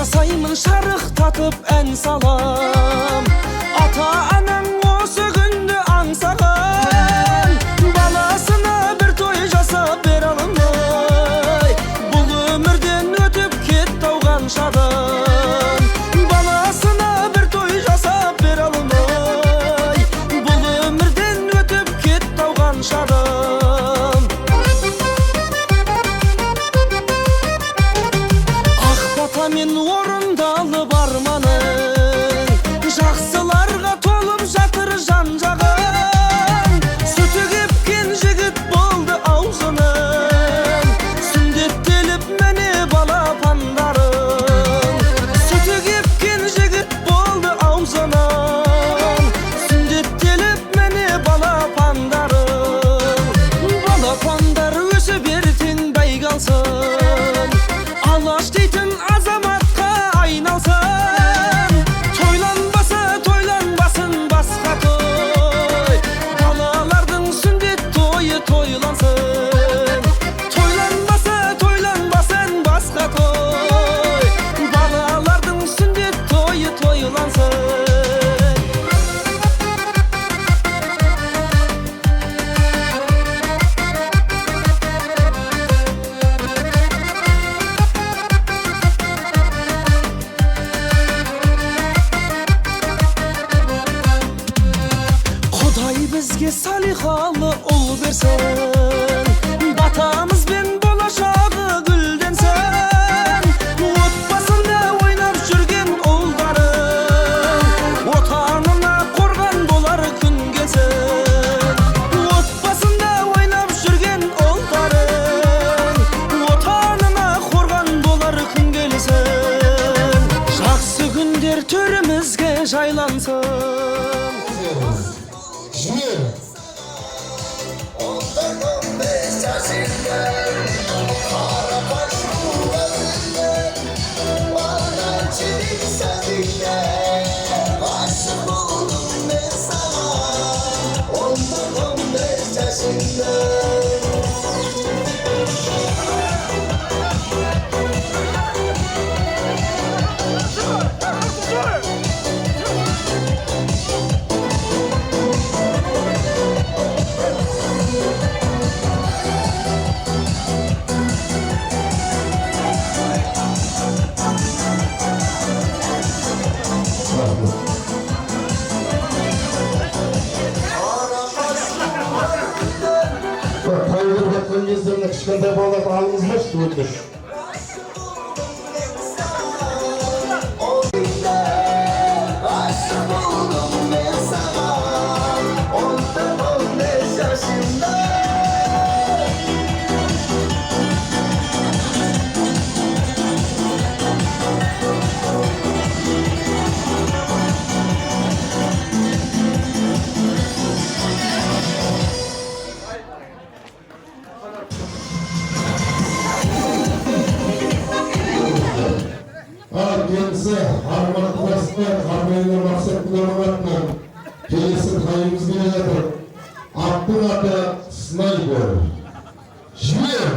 жасаймын шарықтатып ән салам. Ата-анаң осы күнді аңсаған, баласына бір той жасап бере алмай, бұл өмірден өтіп кетті ау қаншадан. Баласына бір той жасап бере алмай, бұл өмірден өтіп кетті ау қаншадан. Ақ батамен орындалып арманың, жақсыларға толып жатыр жан-жағың. Сүті кепкен жігіт болды аузының, сүндеттеліп міне балапандарың. Сүті кепкен жігіт болды аузының, сүндеттеліп міне балапандарың. Балапандар өсіп ертең бәйге алсын, алаш дейтін азаматқа айналсын. Тойланбаса тойланбасын басқа той, балалардың сүндет тойы тойлансын. Тойланбаса тойланбасын басқа той, балалардың сүндет тойы тойлансын. Құдай бізге салиқалы ұл берсін, батамыз бен болашағы гүлденсін. Отбасында ойнап жүрген ұлдарың, отанына қорған болар күн келсін. Отбасында ойнап жүрген ұлдарың, отанына қорған болар күн келсін. Жақсы күндер төрімізге жайлансын. Tayyor batқан кездеріне кішкентай балаларды алыңыздаршы өтініш. Kendisi harmanlıklaştı, harmanlıklar maksatlarına kendisi kayımız gelecektir. Attın atı sniper. Jüyer.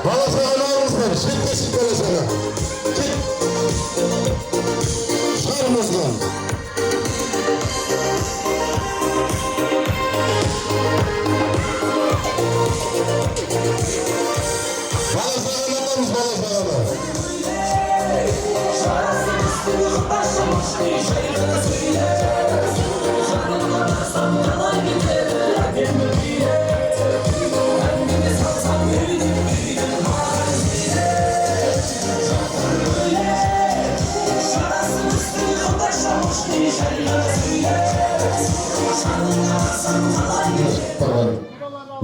Bana sağlarımız var, şirkesin kalesine. Git. Şarımızdan. Bana sağlarımız, bana sağlarımız.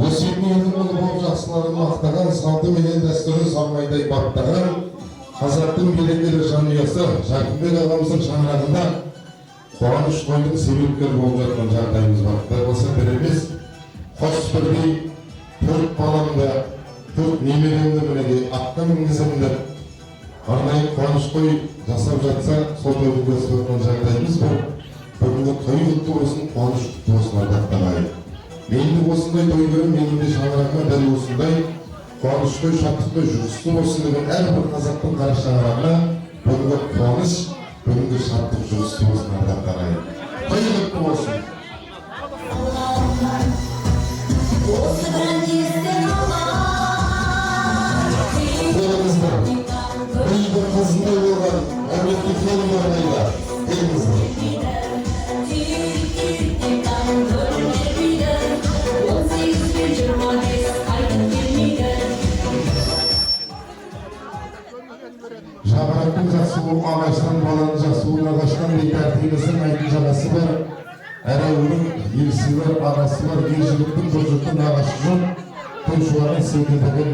Өсиетіне елдің ұлы болып жақсыларын мақтаған, салты менен дәстүрін салмайдай баптаған қазақтың берекелі жанұясы Жарқынбек ағамыздың шаңырағында қуаныш тойдың себепкері болып жатқан жағдайымыз бар. Құдай болса береміз. Қос бірдей төрт баламды, төрт немеремді мінеге атқа мінгізімді арнайы қуаныш той жасап жатса, сол тойды өткізіп жатқан жағдайымыз бар. Бүгінгі той құтты болсын, қуаныш құтты болсын ардақтағайын. Мені осындай той көріп, менің де шаңырағыма дәл осындай қуанышты, шаттықты, жүрісті болсын деген әрбір қазақтың қара шаңырағына бүгінгі қуаныш, бүгінгі шаттық жұмыстарыңыздың ардақтарайын. Қайырлы болсын. Еліміздің білдің қызындай болған әлеуметтік фильм орнайды. Еліміздің. Жабырақтың жақсылығы ағаштан, баланың жақсылығы ағаштан дейді тәртібіміздің айтын жағасы бар. Әрі оның елсі бар, ағасы бар, ел жігіттің бұл жұрттың ағашы жоқ. Тойшыларын секілдіген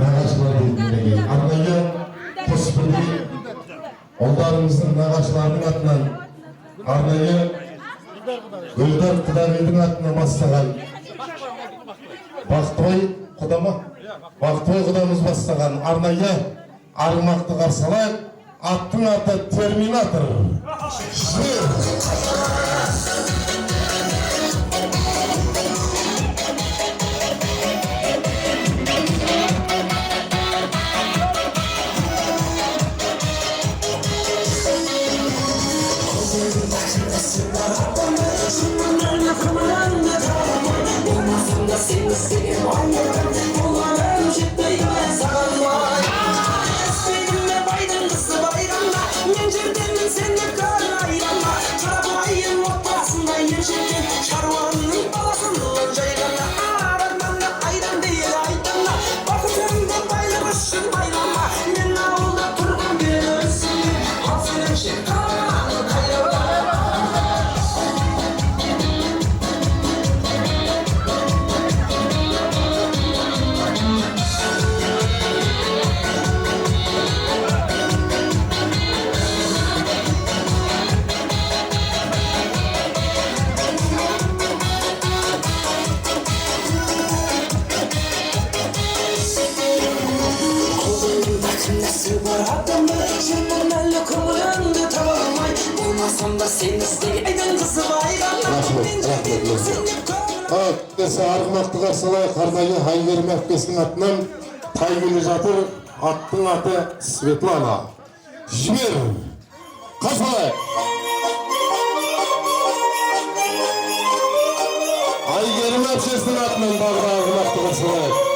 нағашылар дейтіндегі. Арнайы қос бірдей ұлдарымыздың нағашыларының атынан арнайы Гүлдар Құдағидің атына бастаған Бақтыбай құдама? Бақтыбай құдамыз бастаған арнайы арғымақты қарсы алайық. Аттың аты Терминатор. Арғымақты қарсы алайық. Арнайы Айгерім әпкесінің атынан тайгүлі жатыр. Аттың аты Светлана. Жібер! Қарсы алайық! Айгерім әпкесінің атынан бағыр арғымақты қарсы алайық.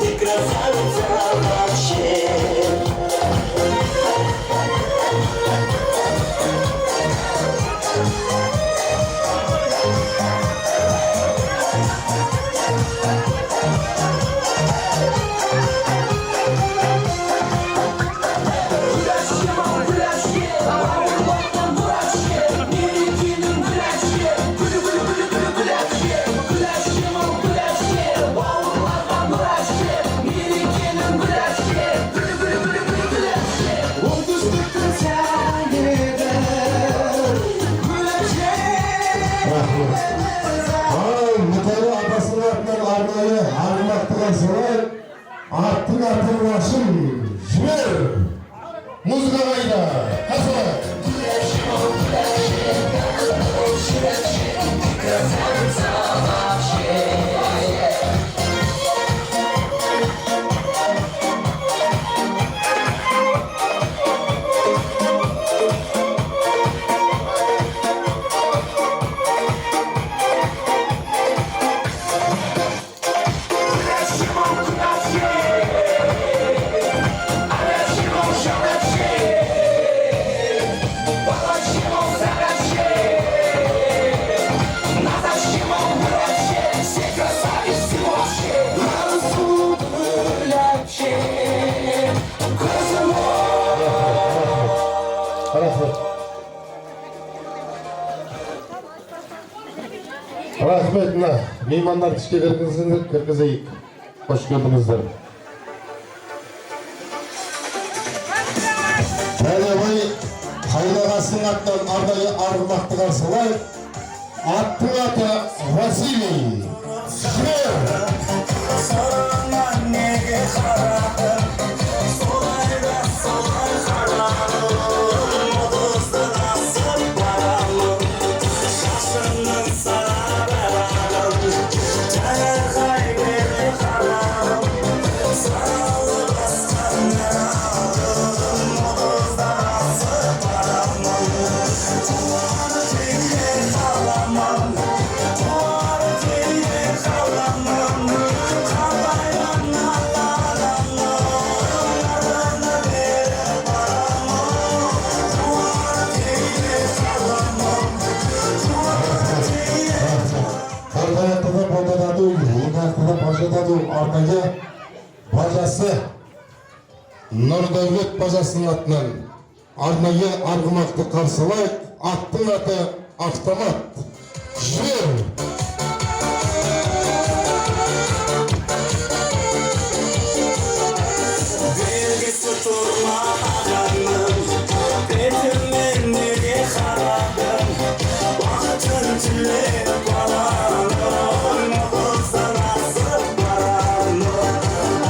Ты красавица вообще. Аттың атын ашым жібер! Музыка қайда? Қасыла! Rahmet mына meymanlar ішке кіргізейік. Hoş geldinizler. Бәлебай қайдағасының аттан арнайы арғымақты қарсылай. Аттың аты Василий. Сараңнан неге қарадың, солайда солай қарадың, ұлдыздан асып барамын, шашымның сарабағын, таңырқай бере қарадым, саралы басқаннан алдым, ұлдыздан асып барамын, туары теңге қаламын, туары теңге қаламын, қалайдан алладанның ардына беріп барамын, туары теңге қаламын, туары теңге Ортаяқтыда балтададу, ең бажададу арнайы бажасы Нұрдәулет бажасының атынан арнайы арғымақты қарсылайық. Аттың аты Автомат. Жер! Белгісі тұрмағанның, бетіммен неге қарадың, уақытын тілеп баланың, ұлдыздан асып барамын,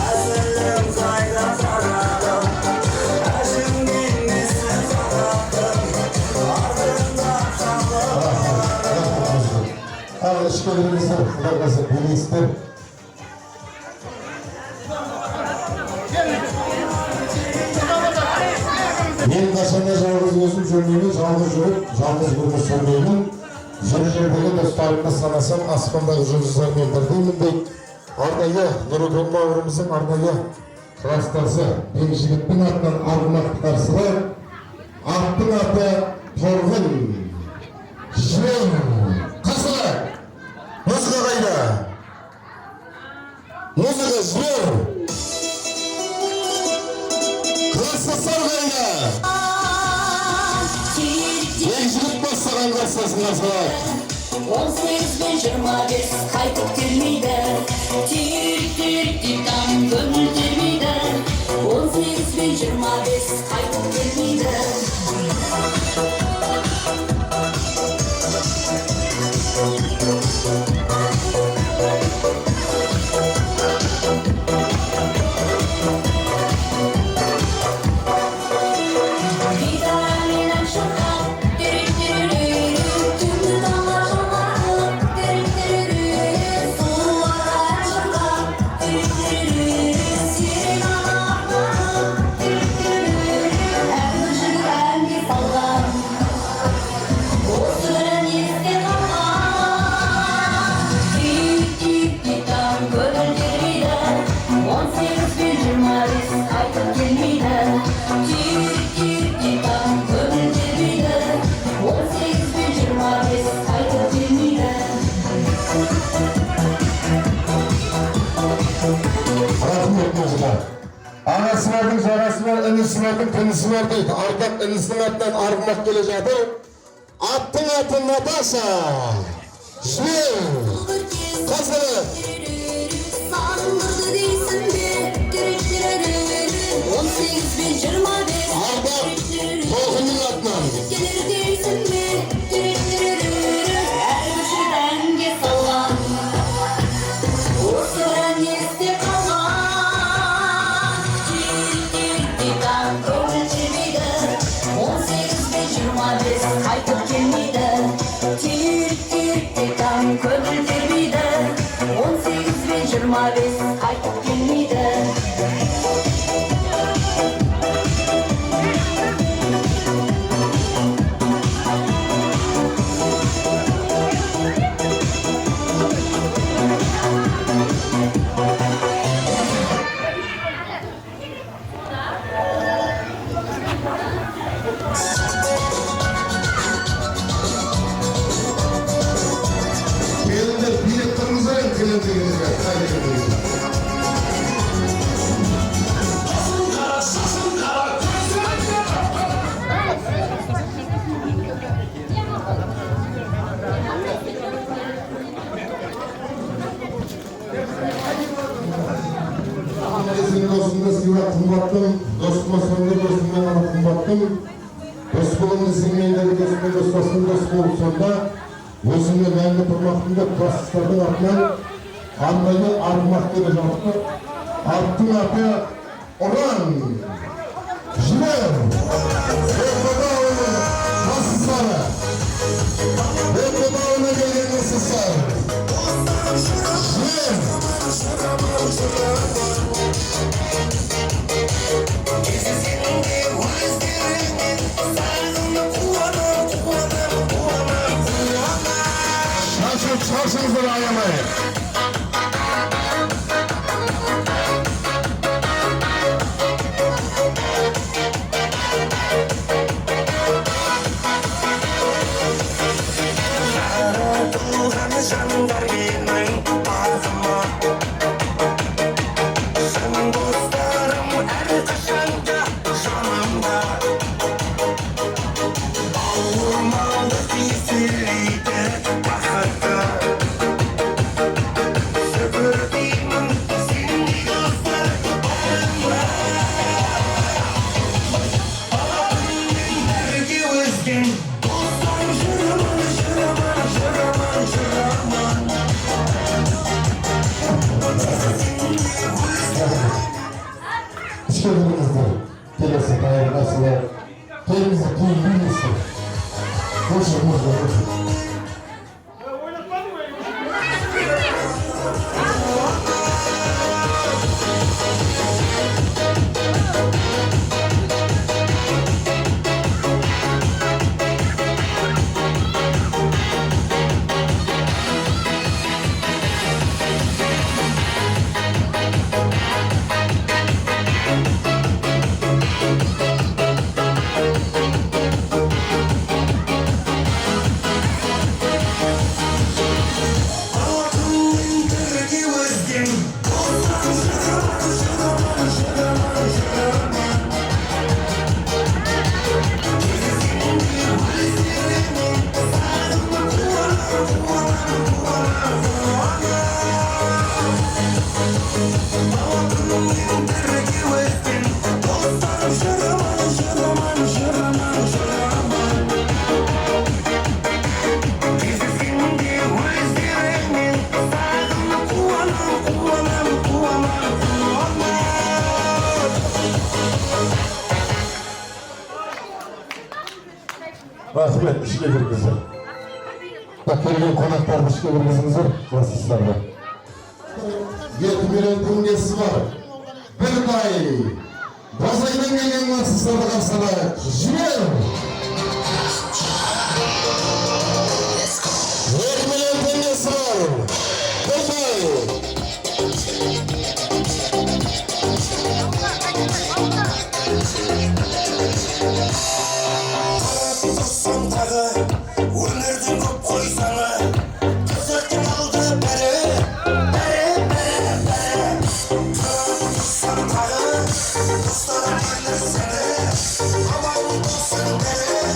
әзілім қайда қарадым, әжімнен несі қарадым, артында қалып. Ал ішке кіріңіздер, құдағасы билейсіздер. Мен қашанда жалғыз өзім жүрмеймін, жалғыз жүріп, жалғыз өмір сүрмеймін. Жердегі достарымды санасам, аспандағы жұлдыздармен бірдеймін дейді. Арнайы Нұрекең бауырымыздың арнайы кластасы Бекжігіттің атынан арғымақты қарсылай. Аттың аты Торғын. Жер! Қасылай! Музыка қайда? Музыка жер! Классастар қайда? Бекжігіт бастаған классасын қарсылай. 18 пен 25 қайтып келмейді, түйір-түйір-түйттан көңіл термейді. 18 пен 25 қайтып келмейді. Гитарамен ән шырқап, түйір-түйір-түйір, түнгі таңға жалғап, түйір-түйір-түйір, сұлуларға ән шырқап, түйір-түйір-түйір, сиренаны арнап, түйір-түйір-түйір, әрбір жігіт әнге салған, осы ән есте қалған. Түйір-түйір-түйттан көңіл термейді, 18 пен 25 қайтып келмейді. Түйір-түйір-түйттан көңіл термейді, 18 пен 25 қайтып келмейді. Рахмет музыка. Ағасы бардың, жағасы бар, інісі бардың, тінісі бар дейді. Ардақ інісінің атынан арғымақ келе жатыр. Аттың аты Наташа. Жер! Қасыры! Сағындырды дейсің бе, түйір-түйір-түйір, 18 пен 25 Ардақ Толқынның атынан. келер дейсің бе, түйір-түйір-түйір, әрбір жігіт әнге салған, осы ән есте қалған. Түйір-түйір-түйттан көңіл термейді, 18 пен 25 қайтып келмейді. Түйір-түйір-түйттан көңіл термейді, 18 пен 25 қайтып келмейді. dostumda sizге қымбаттым, достым осында достыммен ғана қымбаттым. Дос болуымды сіңмейіндегі достыммен достастың дос болып сонда, өзімді мәңгі тұрмақтың да классистардың атынан андайды армақ келе жатты. Аттың аты Ұран. Жібер! Бекбатауының классистары. Бекбатауына келген классистар. Жібер! Şaşınızdır ayamayın. Жандар менің ағыма шын достарым әрқашанда жанымда ауырмалық еселейді бақытты шүкір деймін сендей достар барыма алтынмен бірге өскен достар жырымын жырымын жырымын жырымын İşçilerimizdir. Gelesi dayanmasılar. Kendimizi kıyılmışsın. Hoşçakalın. Rahmet, işe girgizir. Bak gelgen konaklar işe girgizingizdir, klassistlarda. Yetmiren tümgesi var. Bir dahi. Bazaydan gelgen klassistlarda kapsana. Jibir! Yetmiren tümgesi var. Bir dahi. Өнердің көп қойсаңы қызықтың алды бәрі Тұрсаң тағы достарым келір сені Аман болсын бәрі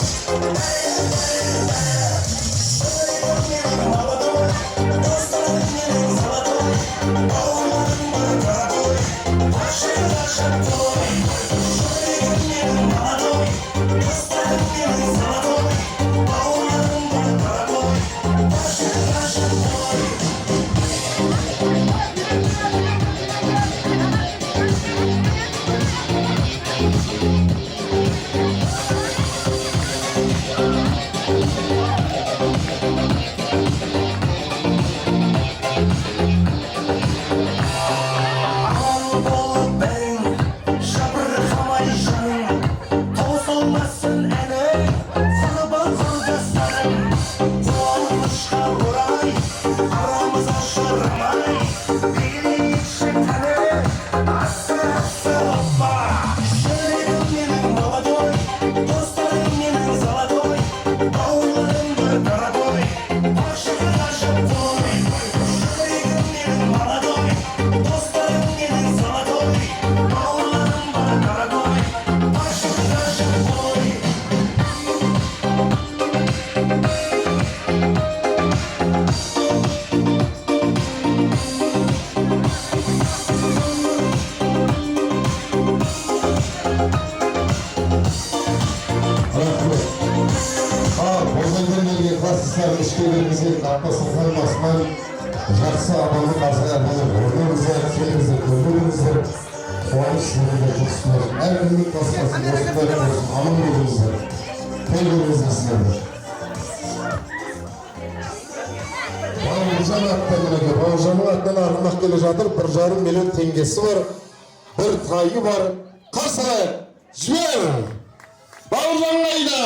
Bozaydan kelген класстастар ішкелеріңізге аптасылған басынан жақсы адамды қарсылар орныңыздар, келіңіздер, көңіліңіздер, қуаныш сіздерге жұқсыздар. Әркімнің басқасын осындай болсын, аман болыңыздар. Той көріңіздер сіздерді. Бауыржан аттан мінеке, Бауыржанның аттан арғымақ келе жатыр, 1,5 миллион теңгесі бар, бір тайы бар. Қарсылайық, жібер! Бауыржан қайда?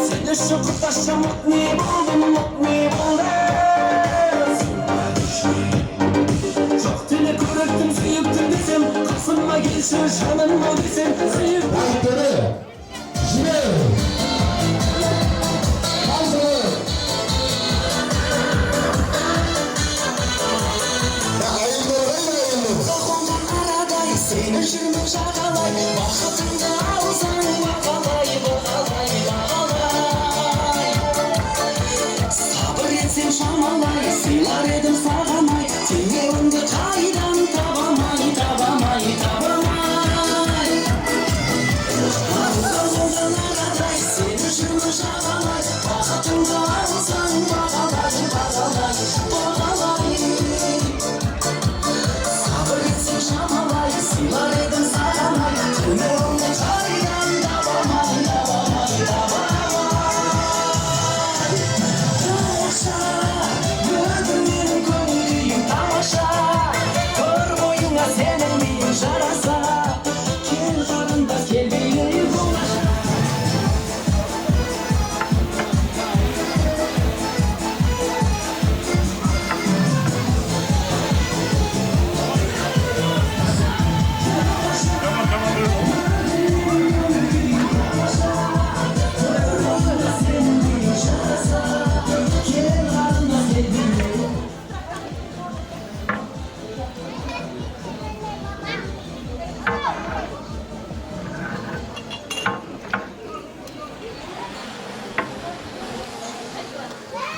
Seni şu taşa mutlu buldum. Çok dili kırıktım, sıyıktım desem, kısımla gelişir şanın mı desem, sıyıktım. Ayıpları, jibir, hazır. Dokundan araday, seni şırmık şakalay, vakitinde alsan bakalay, bakalay, bakalay. Sabır etsem şamalay, sıylar edim sağamay, tüyevimde kaydan tabamay, tabamay, tabamay. Dokundan araday, seni şırmık şakalay, vakitinde alsan bakalay, bakalay, bakalay. Şamalay, sıylar edin sağlamay, tümeğimde çaydan davamay, davamay, davamay. Tamaşa, gördüm benim köylüyüm tamaşa, kör boyuna senin miyim jarasa, gel karında gel beyleyim bulaşa.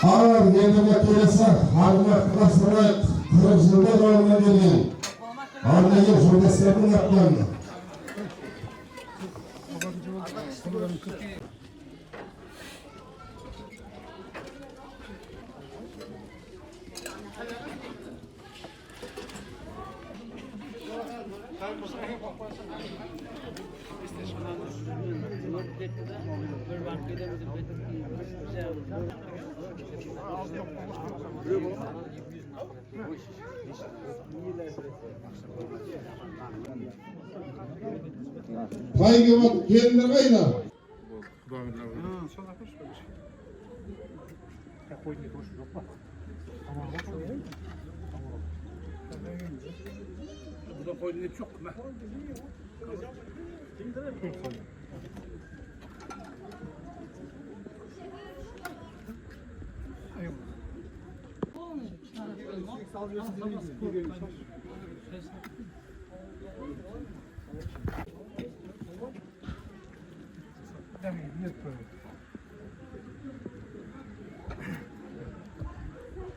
Ağır yerine gelirse harmak klasırayt 40 yılda doğumuna gelin. Ağırlığı jurnalistlerin yaplarını. Payga bak, gelinler kayda. Burada koydun hep çok mu?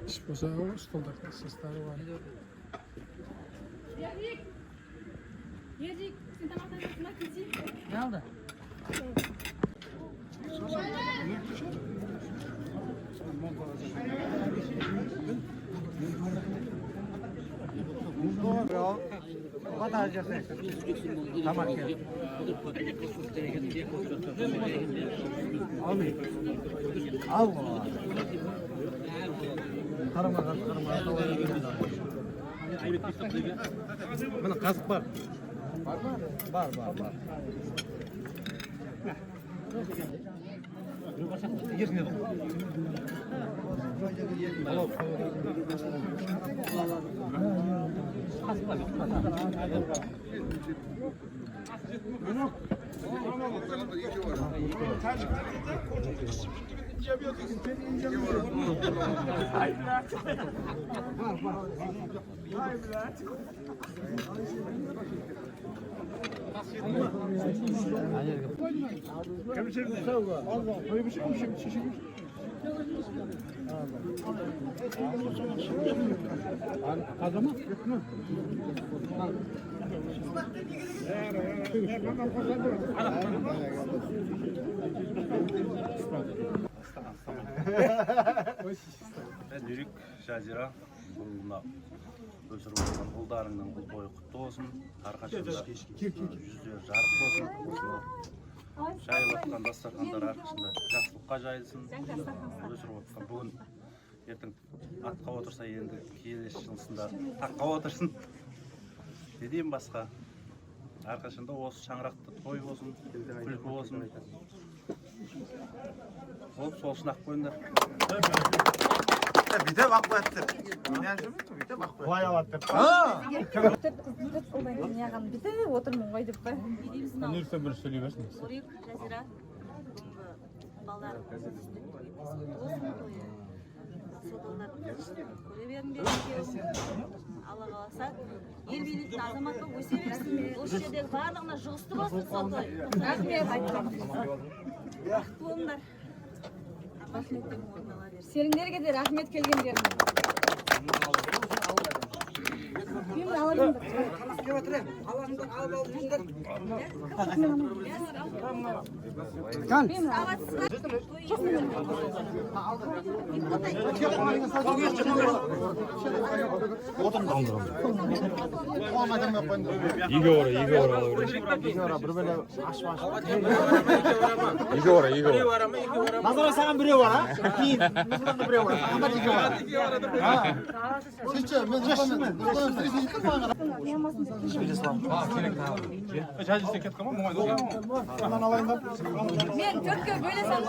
Спасибо, стандартный состав. Yedik, sen tamam tamam gideyim. Ne oldu? Tamam ki. Allah. Karama. Bana kasık var. Var. Yersine bak. Kasık var. Ben Yürük Şazira, bulunma ösürüp olgan ұлдарыңның бұл тойы құтты болсын, арқашында жүздері жарық болсын, жайып отқан дастархандар арқасында жақсылыққа жайылсын, өсіріп отқан бүгін ертең атқа отырса енді келесі жылысында таққа отырсын. Не деймін басқа? Арқашында осы шаңырақты той болсын, күлкі болсын. Болып сол шынақ қойыңдар. Bize bak bu ettir. Bize bak bu. Vay alattır. Bitte отырмын ғой деп па. Нұрсен бір сөйлей берсін. Орик, Жазира, балдар көре беріңдер. Алла қаласа, ел билейтін азаматтық өсе берсін. Осы жердегі барлығына жұғысты болсын сол той. Бақытты болыңдар. Рахметтен орын ала берсін. Сендерге де рахмет келгендеріңе. Мен алайын. Nazara sana biri var ha? Değil. Nazara biri var. Ama iki var. Ha. Sizce ben yapamam. Мен төртке бөлесем.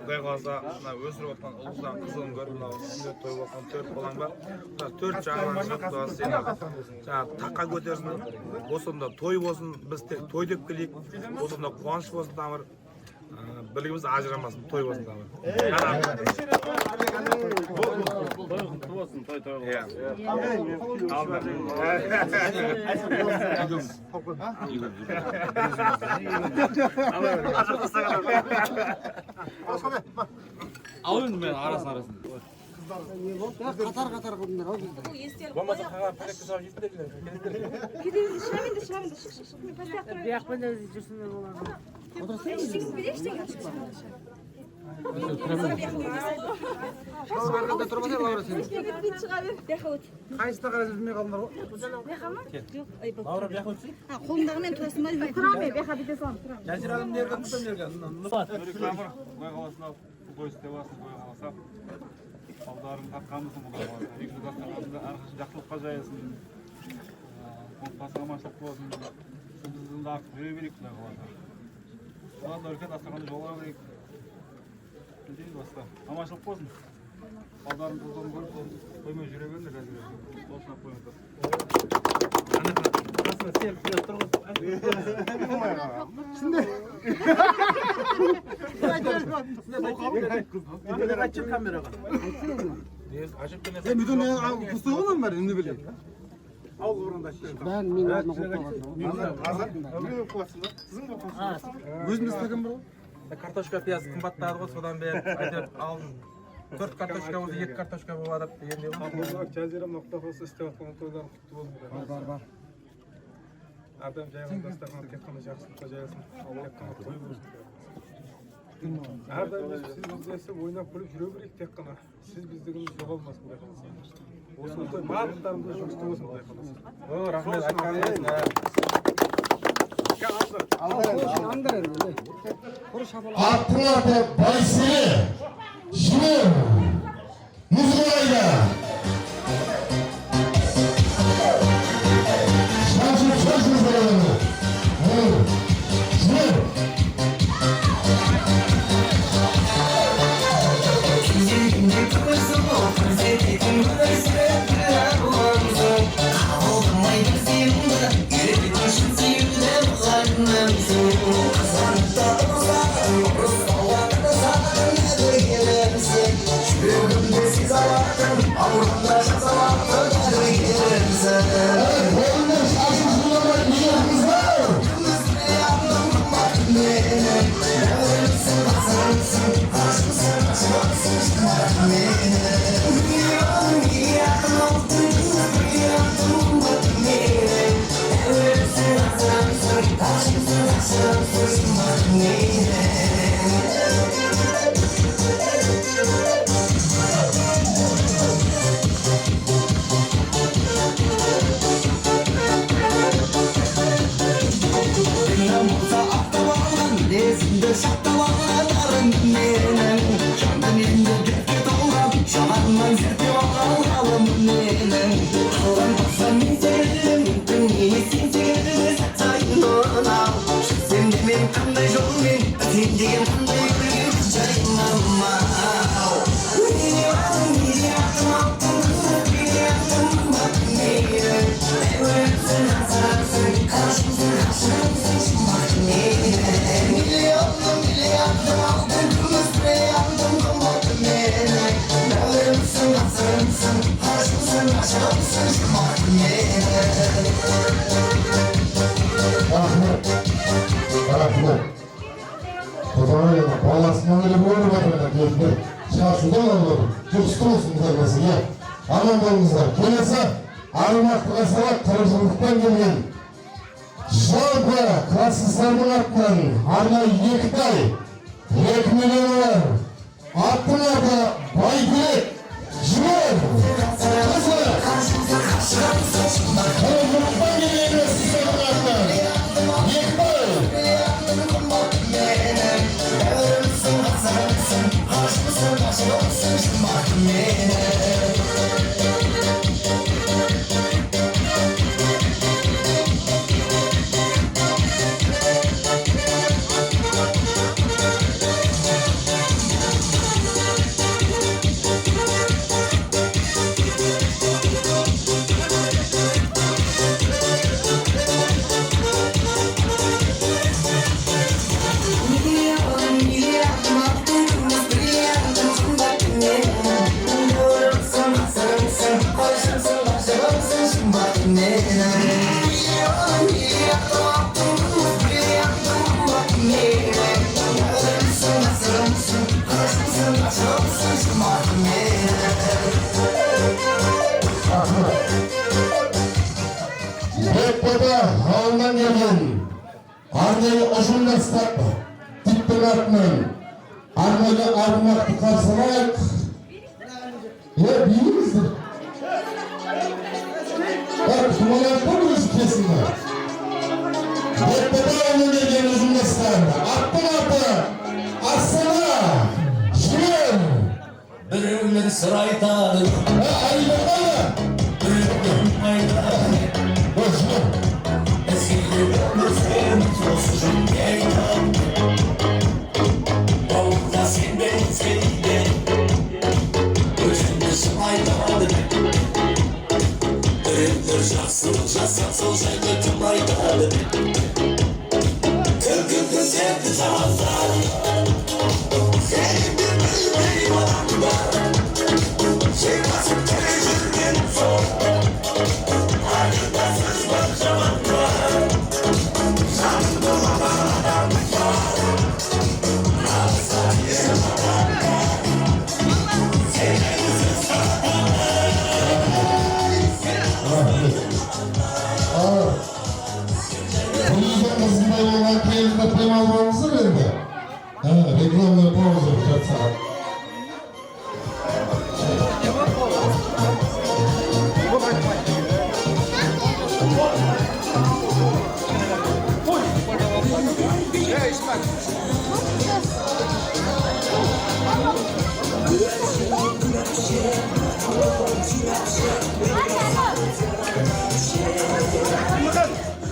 Құдай қаласа, өсіріп отқан ұлыстан қызылын көріп, сүндет той болған 4 балаң бар. 4 жағынан шығып сені таққа көтерсін. Осында той болсын, біз тек той деп келейік. Осында қуаныш болсын тамыр. Білігіміз ажырамасын, той болсын тамыр. Той құтты болсын, той Алын мен арасын. Қатар қылдыңдар ау біздер. Болмаса қағар пәлекті сауып жетіндер. Бияқпен өзі жүрсіңдер болады. Арқада тұрмаса Лаура сен. Қайсыда қарай жүрмей қалдыңдар ғой. Лаура бияқ өтсін. Қолындағымен тұрасың ба? Тұрам мен, бияқа бите салам. Жазираның нерген, мұтам нерген. Қой қаласына, қой істеп аласың, қой қаласа. Балдарың тапқанысың Құдай қаласа. Үйіңді тапқаныңда әрқашан жақсылыққа жаясың. Отбасыңа аманшылық болсын. Сіздің ақ жүре берейік Құдай қаласа. Одан да үлкен дастарханда жоғара берейік. Не дейміз басқа? Аманшылық болсын. Балдарың қызығын көріп қоймай жүре беріңдер қазір. Осынап қойыңыздар. Қасына сен құлап тұрғыз. Şimdi açık kameraga. Sen bütün kustuğun mu var indi bile? Al oranda açtın. Ben minatını Өзіміз істеген бір Картошка, пияз қымбаттады ғой, содан бері айтып алдым. 4 картошка болса 2 картошка болады дегенде ғой. Жазира.осы істеп жатқан тойлар құтты болсын. бар. Адам жайған дастархан тек қана жақсылыққа жаясын. Тек қана той болсын. Әрдайым сіз біздесіп ойнап күліп жүре берейік тек қана. Сіз біздігіміз жоғалмасын Құдай қаласа. Осыны той барлықтарымыз жұмысты болсын Құдай қаласа. Рахмет, айтқаныңыз. Аттың аты Байсере, Жібер, Мұзғырайда. Шашып зараны. Жібер. Баласынан өліп өріп атырда келдіңдер. Шашудан алып, жүрісті болсыңдар басыға. Аман болыңыздар. Келесі, арымақтыға салақ қырықжылдықтан келген. Жалпы классистардың артынан арнайы 2 тай, 2 миллион бар. Аттың аты Байбек, Жібер, Қызы. Қырықжылдықтан келген классистардың артынан 2 тай. Бекбода ауылдан келген арнайы ұжымдастық диктің атынан арнайы арғымақты қарсылайық. Біліңіздер. Жұмалатты біріз кесіңді. Бекбода ауылдан келген ұжымдастар аттың аты Астана, Жібер. Біреулер sır aytarım Ürüktüm aytarım Eskili ömür olsun yeytan Oğulda sen beni sevdin Özünde sır aytarım Ürüktür şahsıl şaykatım aytarım Kırgın sevdi zamanlar Senin bir bölümleri var Sevmezim televizyon zor Hakkında söz var zaman var Sandım adam var Ağızlar yerim adam var Sevmezim sana Bu yüzden hızında olan keyifle tema almamızı verdi. Reklam yapmamız yapacak sana.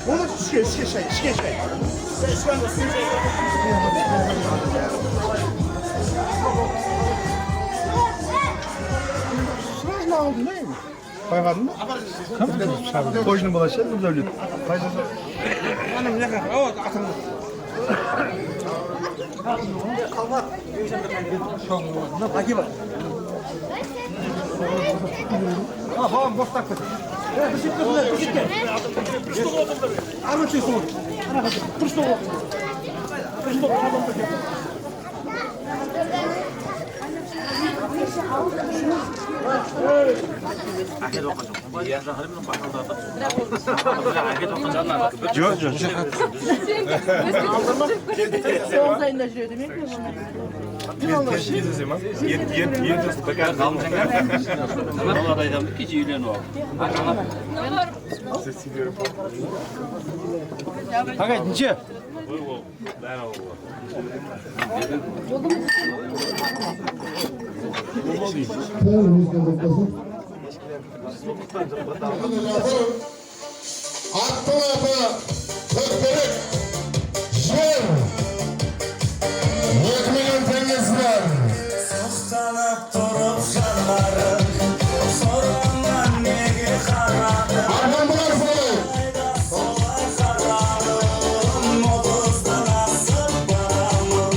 Onu şike şey. Sırasını aldın değil mi? Koymadın mı? Tamam. Koyunu bulaşır mı böyle? Hanım ne kadar? O atın. Kalmak. Aki bak. Tamam boş tak. Bir şey kızlar, bir şey gel. Anlatıyorsun. Turşu. Soğuk ayında jüriyor demek mi? Attın atı, köktelik, şer, 2 milyon tengesler. Soğuktanıp durup canlarım Sorumdan neye karadım Arkan bunlar sana. Solay kararım Moduzdan asıp baramım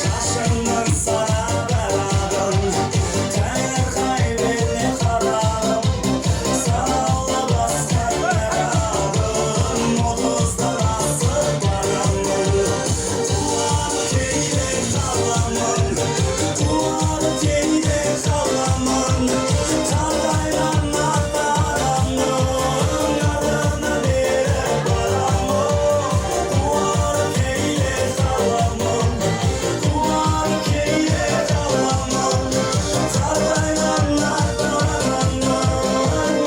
Şaşımdan sana beradım Tener kaybini kararım Sana ola bastan beradım Moduzdan asıp baramım Duvarı keyle kallamım Duvarı keyle kallamım Çardaylan ataramım Yarına bire baramım Duvarı keyle kallamım Duvarı keyle kallamam Çardaylan ataramım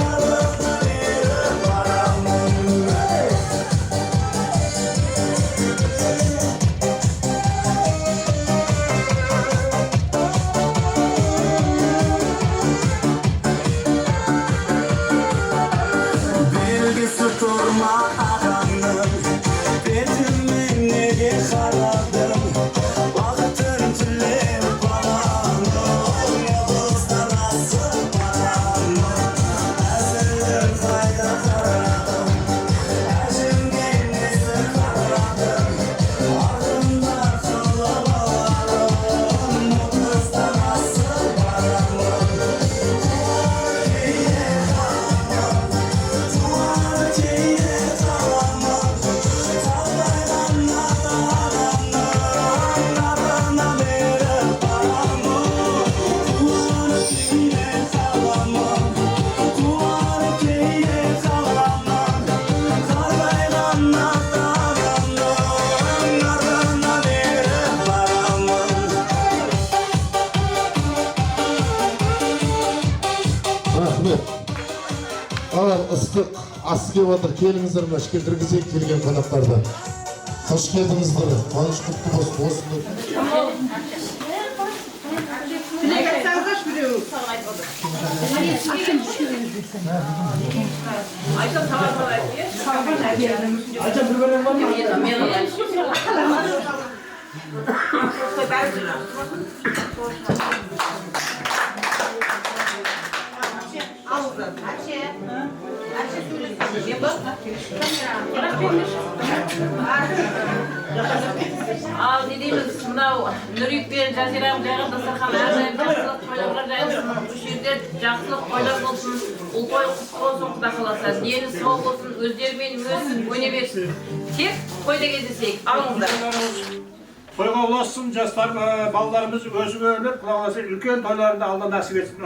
Yarına bire baramım Bilgisi durma adamım Betimmin neye karadım Baktın tülüm balanım Yıldızdan asıp balanım Ezildim kayda karadım Ecim neyinizi karadım Ardımda kalabalım Yıldızdan asıp balanım Duvarı keyle kalamam Çaldaylan ataramam Narına bire baramam Duvarı keyle kalamam Duvarı keyle kalamam Çaldaylan ataramam Narına bire baramam Rahmet. Ağır ıslık, askı vadır. Kelingizler başka kirgizek kelgen kanatlarda. Hoş geldinizler. Konuş kutlu olsun. Dilek sen kaç biliyor? Ал не дейміз, мынау Нұрик пен Жазираның жағында сақан әрдайым жақсылық тойларға жайылсын, осы жерде жақсылық тойлар болсын, ұл той құтты болсын, құда қаласа, дені сау болсын, өздерімен өссін, өне берсін. Тек тойда кездесейік, алыңыздар. Тойға ұлассын, жастар, балаларымыз өзі өніп, құда қаласа үлкен тойларында алда насip етсін.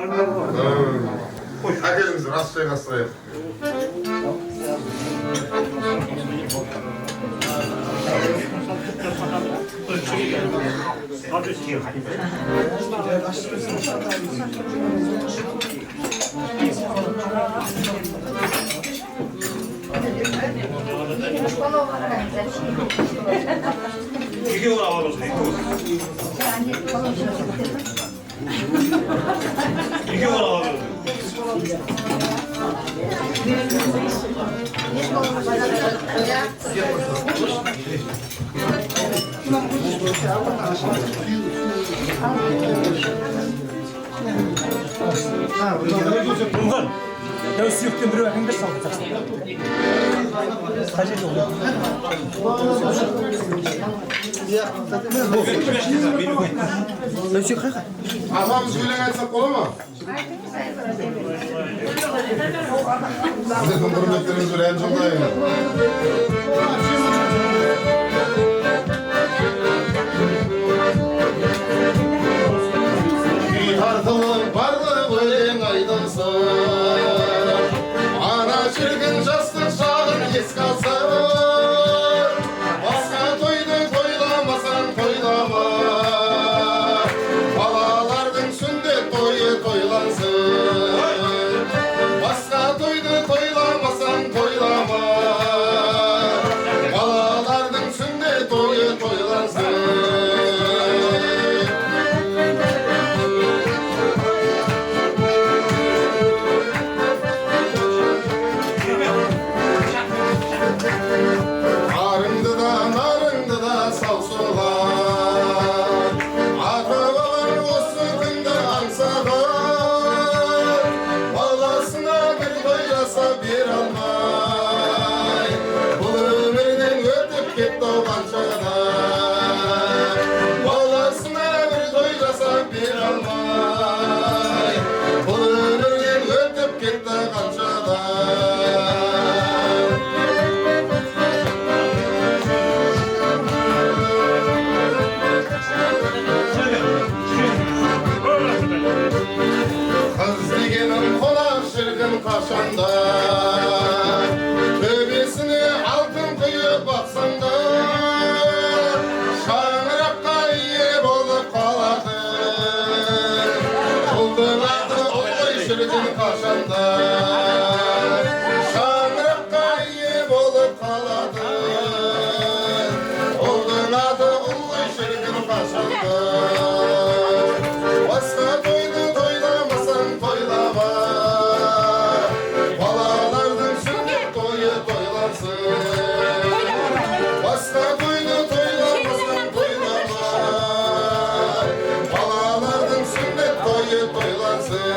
Әкеліңіз, рас шайға сұрайық. İki olur alalım. İki olur alalım. Болған. Дәу сүйектен біреу әкімдер салып тастады. Қажет ол. Дәу сүйек қайқа? Апамыз өлең айтсақ бола ма? Сіздердің құрметтеріңіз бір ән жолдайын. Тартылып барлық өлең айтылсын, ана шіркін жастық шағын еске алсын. Басқа тойды тойламасаң тойлама, балалардың сүндет тойы тойлансын. Басқа тойды тойламасаң тойлама, балалардың сүндет тойы тойлансын. Narыңды да сау солар, ата бабаң осы күнді аңсаған, баласына бір той жасап бере алмай, бұл өмірден өтіп кетті-ау қаншада. Баласына бір той жасап бере алмай, бұл өмірден өтіп кетті қаншада. Қыз дегенім қонақ шіркін қашанда, төбесіне алтын құйып бақсаңда, шаңыраққа ие болып қалады. Ұлдың аты ұл ғой шіркін қашанда, шаңыраққа ие болып қалады. Ұлдың аты ұл ғой шіркін қашанда. Басқа тойды тойламасаң тойлама, балалардың сүндет тойы тойлансын. Басқа тойды тойламасаң тойлама, балалардың сүндет тойы тойлансын.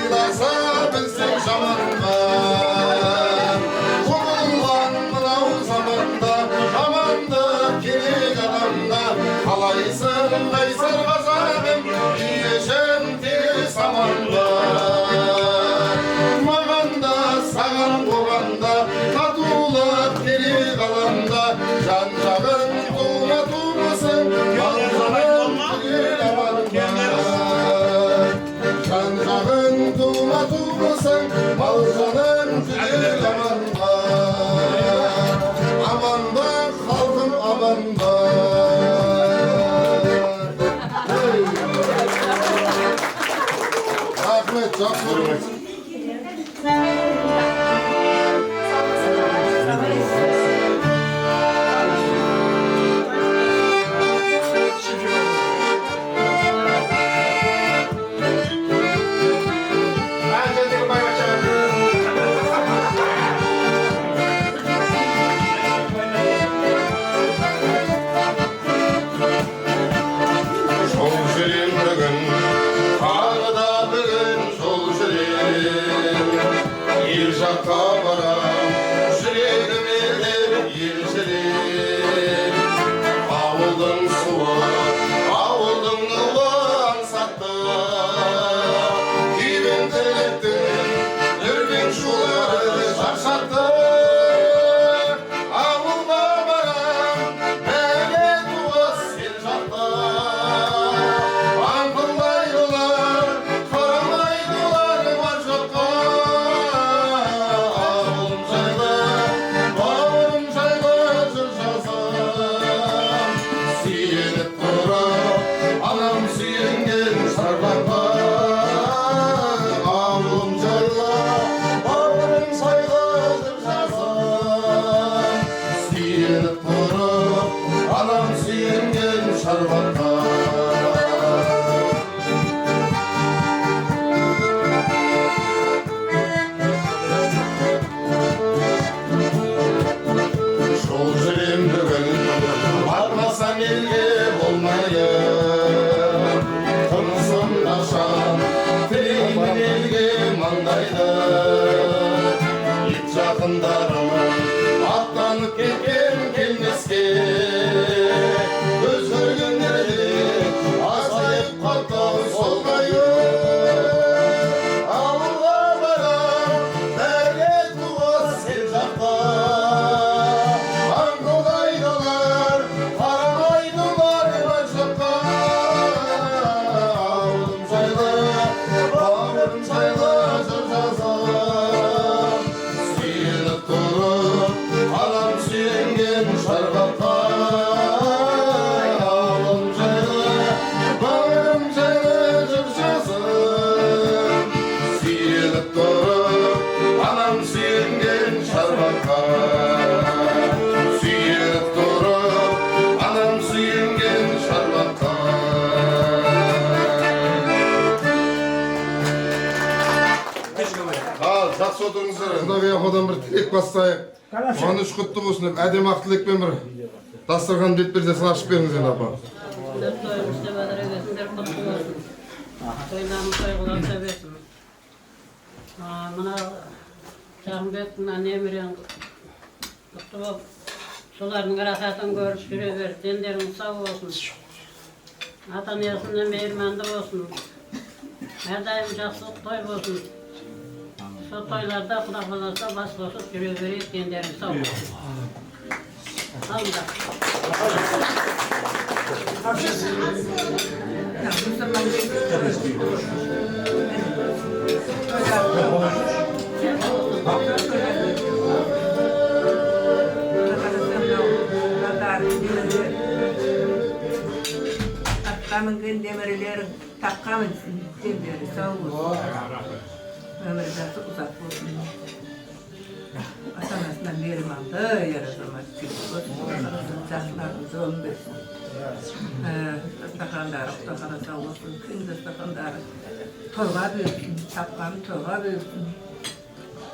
сыйласа білсең жаманға құбылған мынау заманда амандық керек адамға қалайсың қайсар қазағым иешім тез аманға маған да саған қоғамда татулық керек ғаламда жан жағың тума тумысың мал-жаның түгел аманға жан жағың тума тумысың мал-жаның түгел аманға аманға халқым аманға рахмет жақсы болыңыз жаққа барам жүрегім елдер елжіреп ауылдың суы ауылдың нұлы аңсатты күйбең тірліктің дүрбең шулары шаршатты ауылға барам бәрі туыс ел жақта аңқылдайдылар қарамайдылар бар жоққа жақындарым аттанып кеткен келмеске өзгергендерде азайып қалды сол қайыр ауылға барам бәрі туыс ел жақта аңқылдайдылар қарамайдылар бар жаққа ауылым жайлы бауырым жайлы жыр жазам анам сүйенген шарбаққа ауылым жайлы бауырым жайлы жыр жазып сүйеніп тұрып анам сүйенген шарбаққа сүйеніп тұрып анам сүйенген шарбаққа жақсы отырыңыздар. Құдағи Ақодан бір тілек бастайық. Қуаныш құтты болсын деп әдемі ақ тілекпен бір дастархан бет пердесін ашып беріңіз енді апа. Мына Жағымбек, мына немерең құтты болып, солардың рахатын көріп жүре бер, дендерің сау болсын. Ата-анасына мейірманды болсын. Әрдайым жақсылық той болсын. Сол тойларда Құда қаласа бас қосып жүре берейік, дендерің сау болсын. Алыңдар. Atkamın demirlerin takkamın demiri sağ olsun. Ömür zatı uzak olsun. Atanasından verim aldı, yaratılmak için. Çaklarımızı onu versin. Istakandarı, ustakana sağ olsun. Kınız istakandarı torba büyüsün, takkamı torba büyüsün.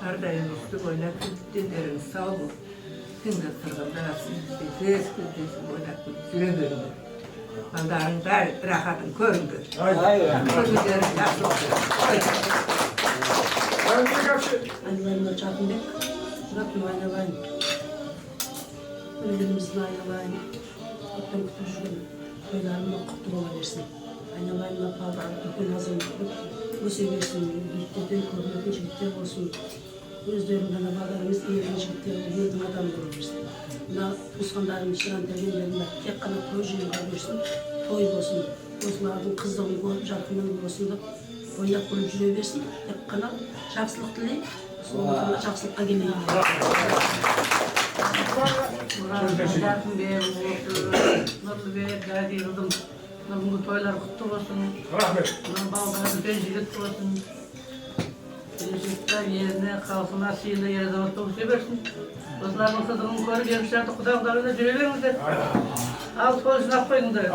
Her daim üstü oynak dinlerin sağ olsun. Kınız sırgındarsın, tez oynak süre görünür. Maldarın rahatın köründür. Hayır. Körünlerin yaklı olsun. айналайын Жарқынбек, Мұратым айналайын. Өлгеніміздің айналайын. Оттан күтіп жүрген тойларына құтты бола берсін. Айналайын апа, үлкен азамат өсе берсін. Биіктерден көрінетін жігіттер болсын. Өздерін ғана балаларымыз елдің жігіттері, елдің адамы бола берсін. Мына туысқандарым, шыран тәрбиелеріне тек қана той жиынға берсін, той болсын. Осылардың қыздығын көріп, жарқынның болсын деп ойнап күліп жүре берсін. Тек қана жақсылық тілеймін. Соңында жақсылыққа келейін. Жарқынбек, Нұрлыбек, Гази қыздым. Бүгінгі тойлар құтты болсын. Рахмет. Балаларым бен жігіт болсын. Келешекте еліне, халқына сыйлы ер азамат болып өсе берсін. Осылардың қызығын көріп, емшілерді құда-құдағына жүре беріңіздер. Ал сол үшін ақ қойыңдар.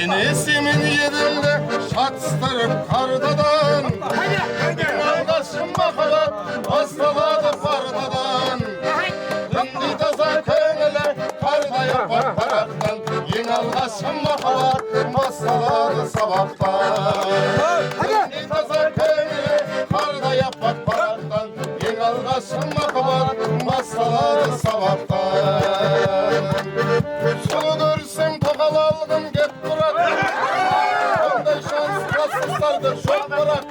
Enesimin yerinde şatstırıp kardadan Aldaşım makalat hastaladı fardadan Dindi taza köngüle karda yapar paraktan Yen aldaşım makalat hastaladı sabahtan Dindi taza köngüle karda yapar paraktan Yen aldaşım makalat hastaladı sabahtan Sulu görsem tokal algım gep durar Onday şans kasızlardır çok bırak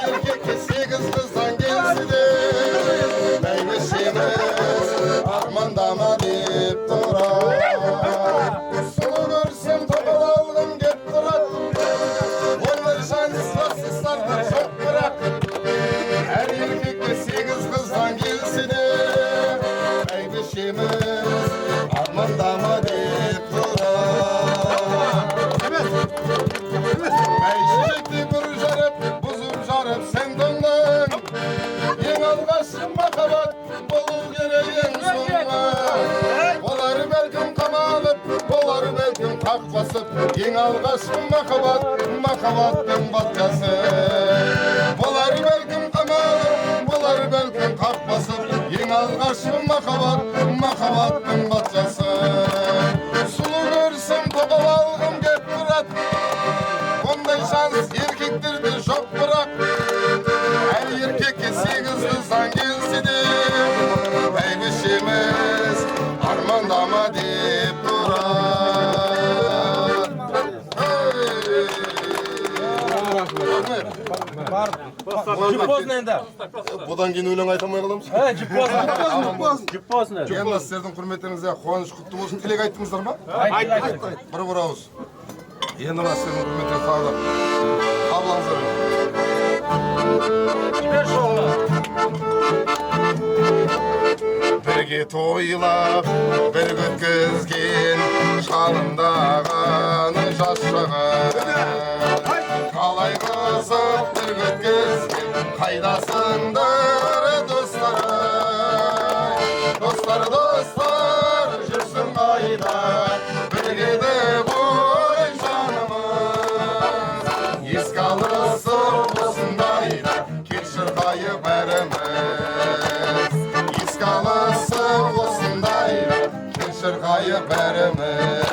Erkek 8 kızdan gelsi de Meyveşimiz armandama deyip durar Sulu görsem tokal algım gep durar Onday şans kasızlardır çok bırak Erkek 8 kızdan gelsi de Meyveşimiz armandama deyip durar Meyşekti bir jarıp, buzum jarıp sen döndün Yen algaşım makabat, bolu gereğin sonuna Bolar belkim kamalıp, bolar belkim kak basıp Yen algaşım makabat, makabattın batcası Bolar belkim kamalıp, bolar belkim kak basıp Yen algaşım makabat, makabattın batcası Sulu görsem tokal algım gep durat Onday şans erkeklerdi çok bırak Her erkekке 8 kızdan gelsi de Beybişimiz armandama deyip durar Бұдан кейін өлең айта алмай қаламыз. Жүп болсын. Енді сіздердің құрметтеріңізге қуаныш құтты болсын. Тілек айттыңыздар ма? Айт. Бір ауыз. Енді сіздердің құрметтеріңізге тағы қабылыңыздар. Жібер шоғына. Бірге тойлап, бір өткізген шалындаған жас шағын. Қалай қызық бір өткізген Kaydasındır dostlar, dostlar жүрсün kayda. Birgede boy canımız, еске алысып осындайда кешір қайып бәріміз. Еске алысып осындайда кешір қайып бәріміз.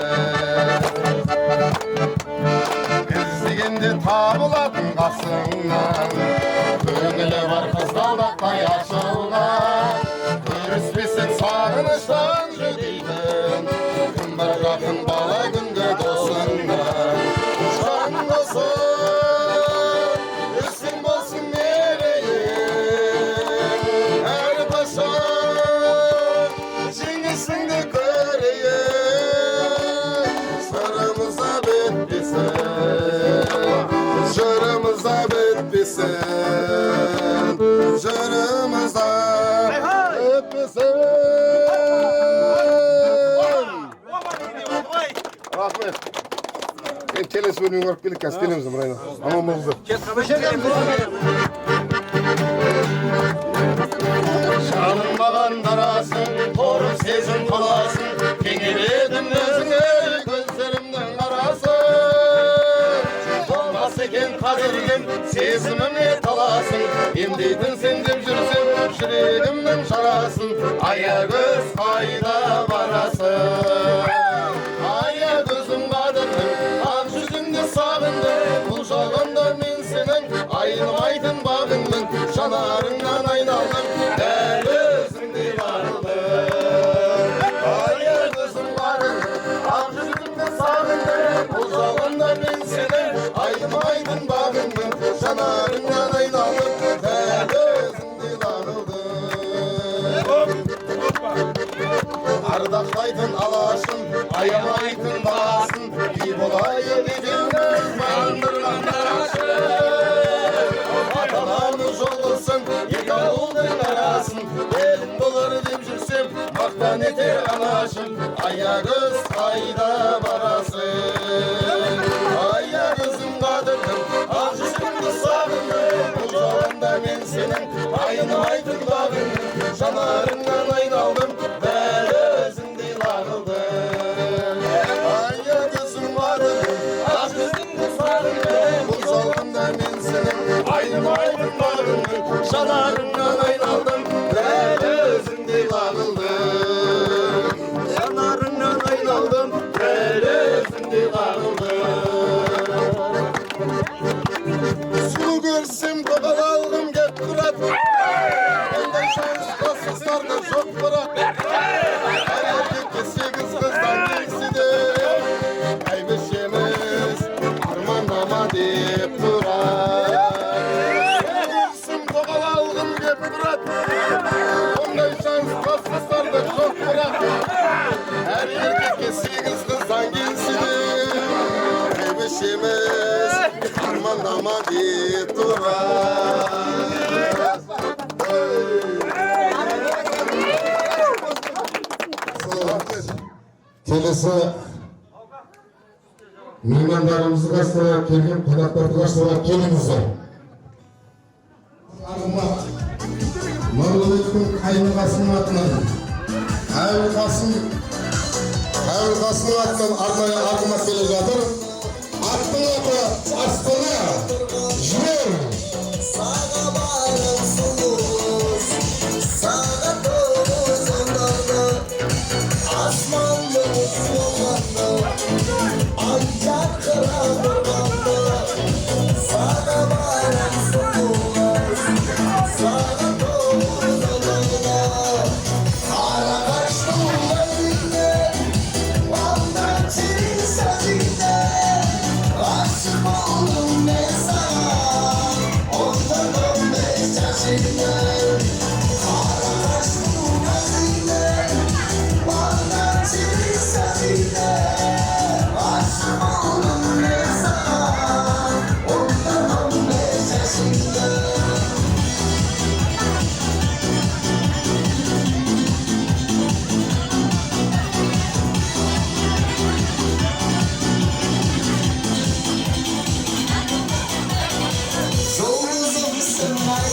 Іздегенде табылатын қасыңнан, көңілі бар қызғалдақтай ашылған. Көріспесек сағыныштан жүдейтін, кім бар жақын бала күнгі досыңнан. Жан досым, өссің болсын мерейін, әрқашан жеңісіңді көрейін. Сырымызда бітпесін, жырымызда бітпесін, жырымызда бітпесін. Рахмет. Мен келесі бөлімге барып келіп қазір келеміз Ыбырайым. Аман болыңыздар. Жаным маған дарасың, торым сезім қаласың, теңеледім өзіңе көздерімнің қарасы. Болмас екен қадірім, сезіміме таласың, емдейтін сен деп жүрсем, жүрегімнің жарасын. Аягөз қайда барасың? Аягөзім қадірім, ақ жүзіңді сағындым. Бұл жағында мен сенің айнымайтын бағыңмын, жанарыңнан айналдым, дәл өзіңдей бағылдым. Аягөзім қадірім, ақ жүзіңді сағындым. Бұл жағында мен сенің айнымайтын бағыңмын, жанарыңнан айналдым, дәл өзіңдей бағылдым. Ардақтайтын алашын, аямайтын басын, үй болайы дегеннің бағындырған дарашын. Аталарымыз жолдысын, екі ауылдың арасын, елім болар деп жүрсем, мақтан етер анашым. Аягөз қайда барасың? Аягөзім қадірім, ақ жүзіңді сағындым. Бұл жолында мен сенің айнымайтын бағыңмын, жанарыңнан айналдым, дәл өзіңдей лағылдым. Аягөзім қадірім, ақ жүзіңді сағындым. Бұл жолында мен сенің айнымайтын бағыңмын, жанарыңнан айналдым, дәл өзіңдей лағылдым. Жанарыңнан айналдым, дәл өзіңдей лағылдым. Сұлу көрсем тоқалалғым кеп тұрады, ондай шанс қосыстарда жоқ бірақ. Әр еркекке 8 қыздан келсе де, бәйбішеміз армандама деп тұрады. Тоқалалғым кеп тұрады, ондай шанс қосыстарда жоқ бірақ. Әр еркекке 8 қыздан келсе де, бәйбішеміз армандама деп тұрады. Келесі меймандарымызды қастыра келген қонақтарды қастыра келіңіздер. Арғымақ Нұрлыбектің қайынғасының атынан Әбілқасымның атынан арнайы арғымақ келе жатыр. Аттың аты Астана. Жібер! Саға барым сұлуыз, саға тоғыз ондағы, асманның сұлғанды, ай жақыра тұрғанды. Саға барым сұлуыз, саға тоғыз ондағы, қара қаштың өзіңнен, балдан сенің сәзіңнен, ғашық болдым мен саған, ondan 15 yaşından. Қара қаштың өзіңнен, балдан сенің сәзіңнен, ғашық болдым мен саған, ondan 15 yaşından. Жұлдызымсың ай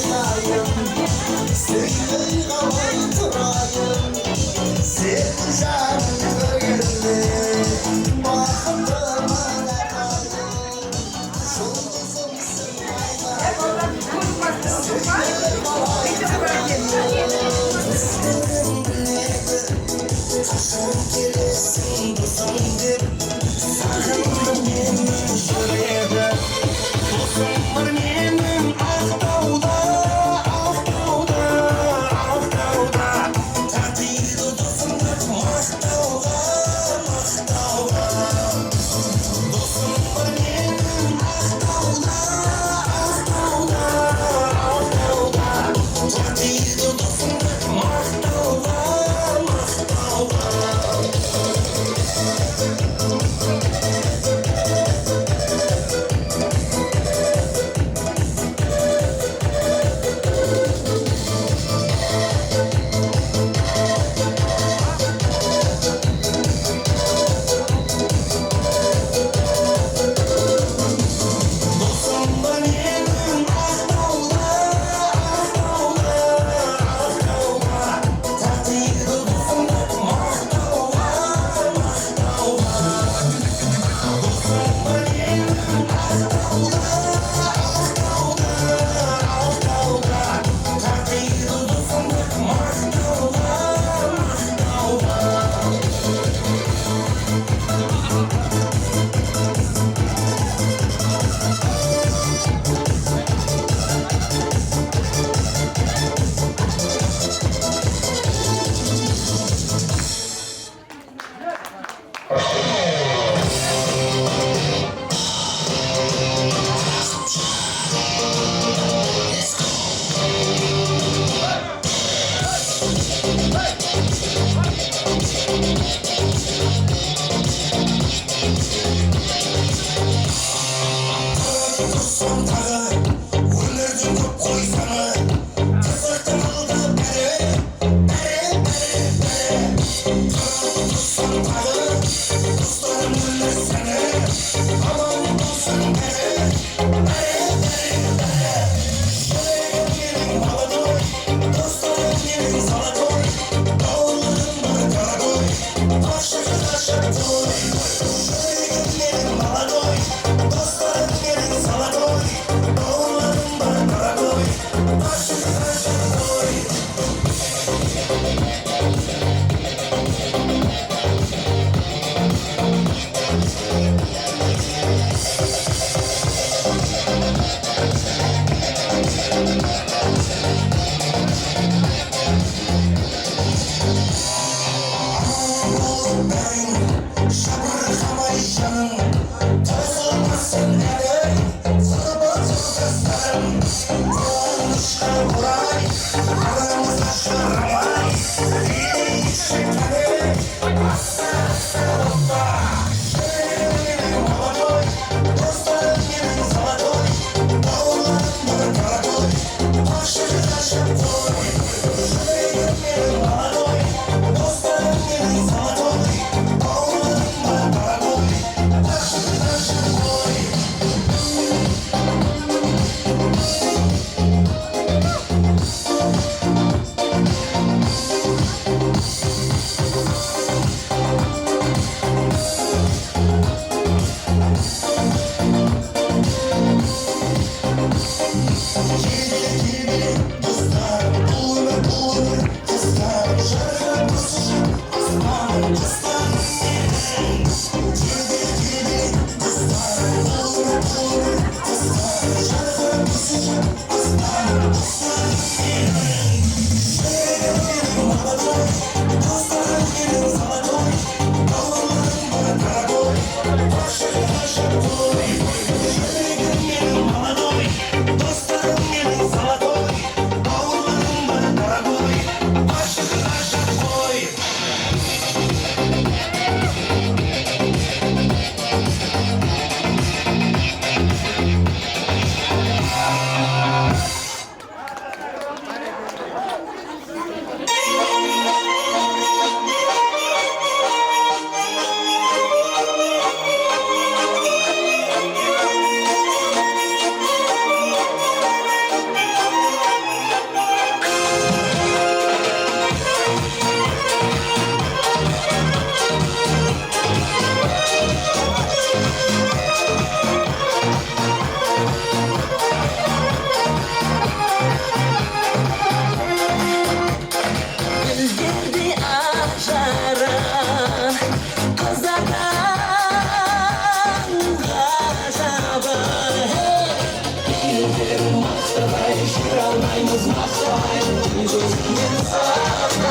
Sarayımız maşay Yüzümün saray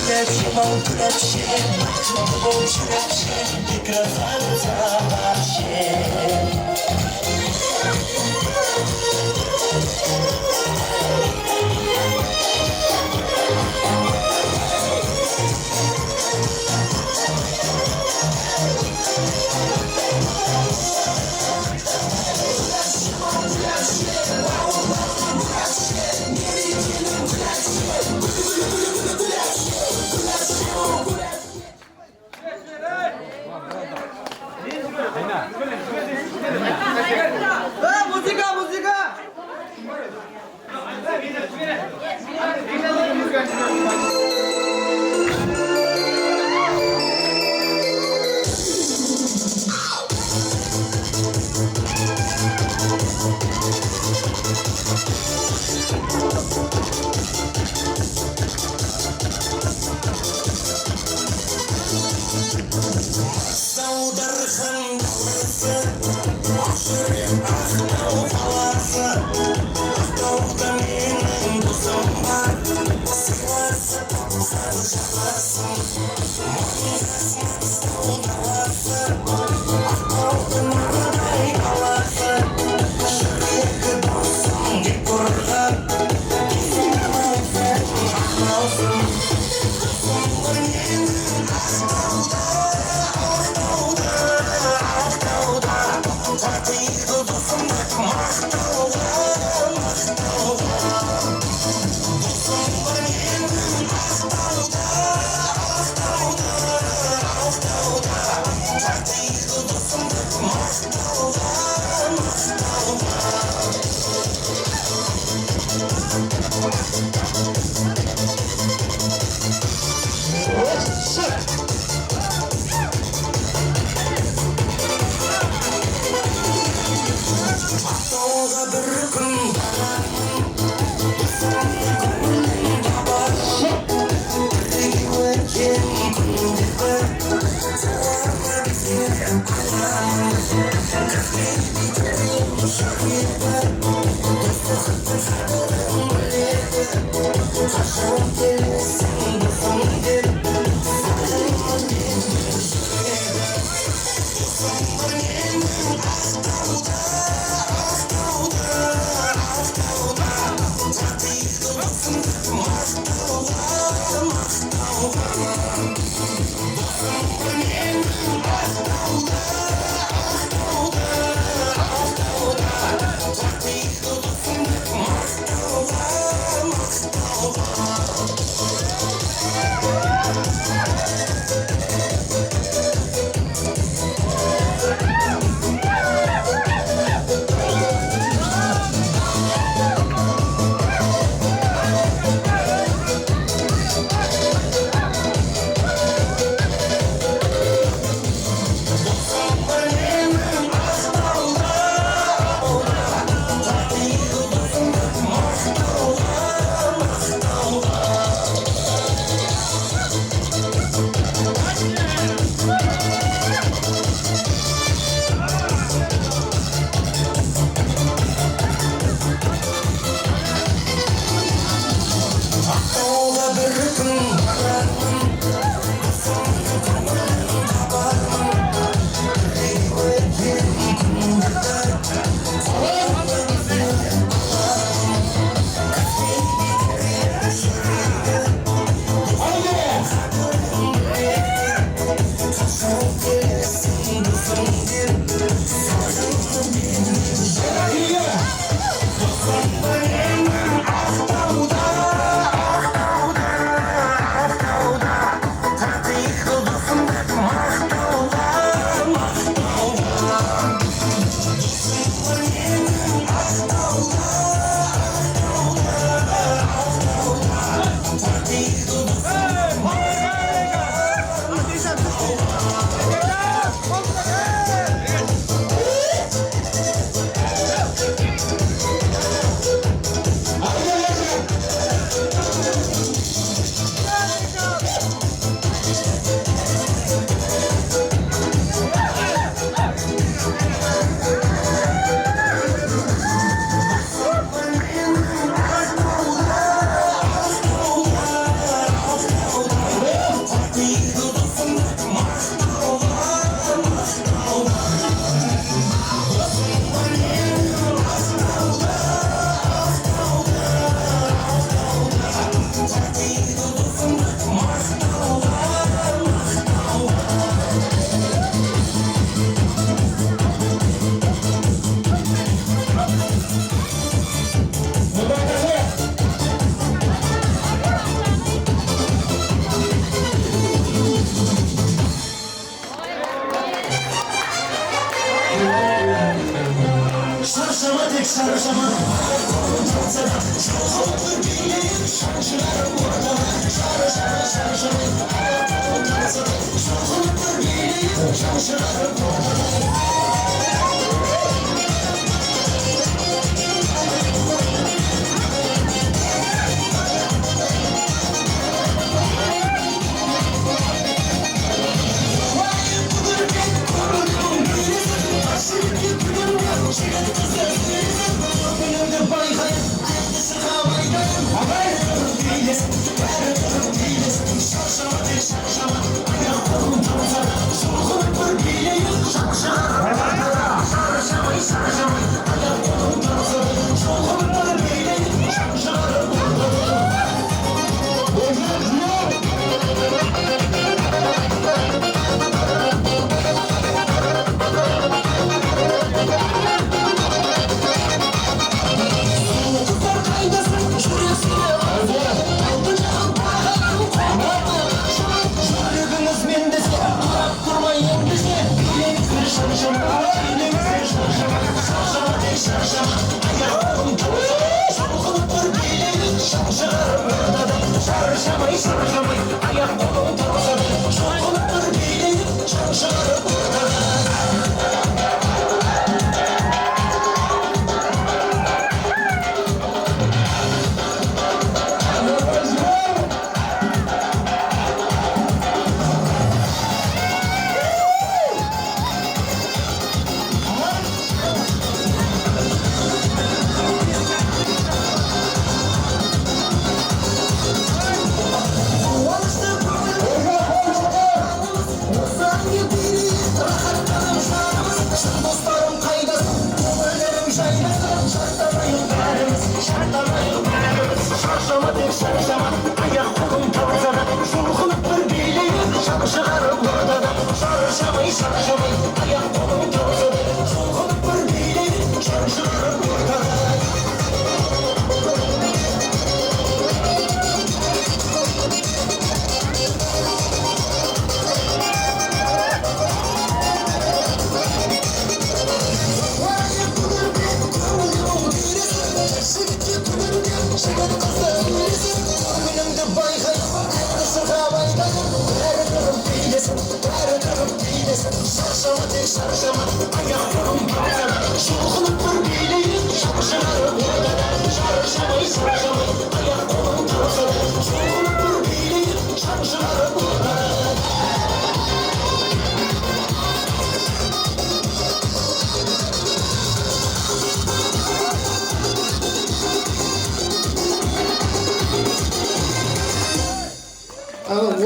Gülepşe bol gülepşe Bakma bol gülepşe Bir krasavица вообще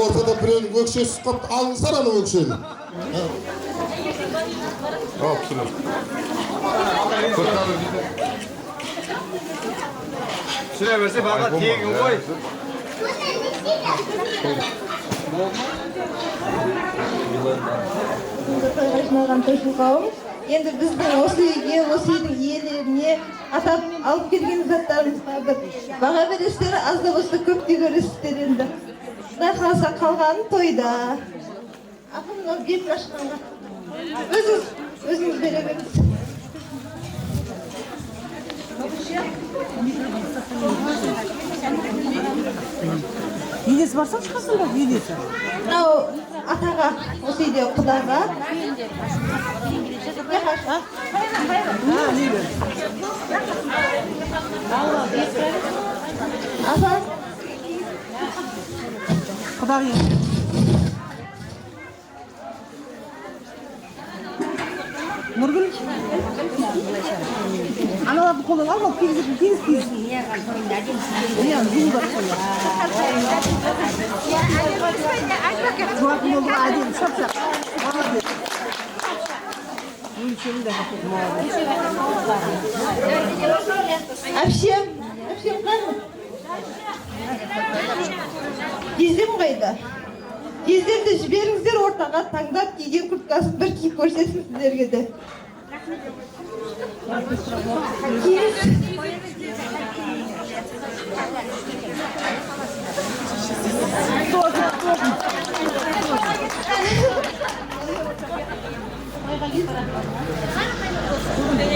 Ortada birenin ökşesi kaptı. Alınızlar anı ökşeni. Şuraya verse bana tiyegin koy. Endi bizning o'sha uyga, o'sha uyning iyelerine atab olib kelgan zatlarimizga bir baho berasizlar, az da bo'lsa ko'p ko'rasizlar endi. Xudo xohlasa qolgani to'yda. Aqlni gaplashganda o'zingiz beraverasiz. Видесі барсаң шығасың ба, видесі? Мынау атаға, осы үйде құдаға. Ата. Құдағы Нұргүл, аналарды қолдан ал, кигізіп. Жуатын болды, әдем, шап-шап. Әпшем қаны? Кездем қайда? Кездерді жіберіңіздер ортаға таңдап киген күрткасын бір киіп көрсетсін сіздерге де.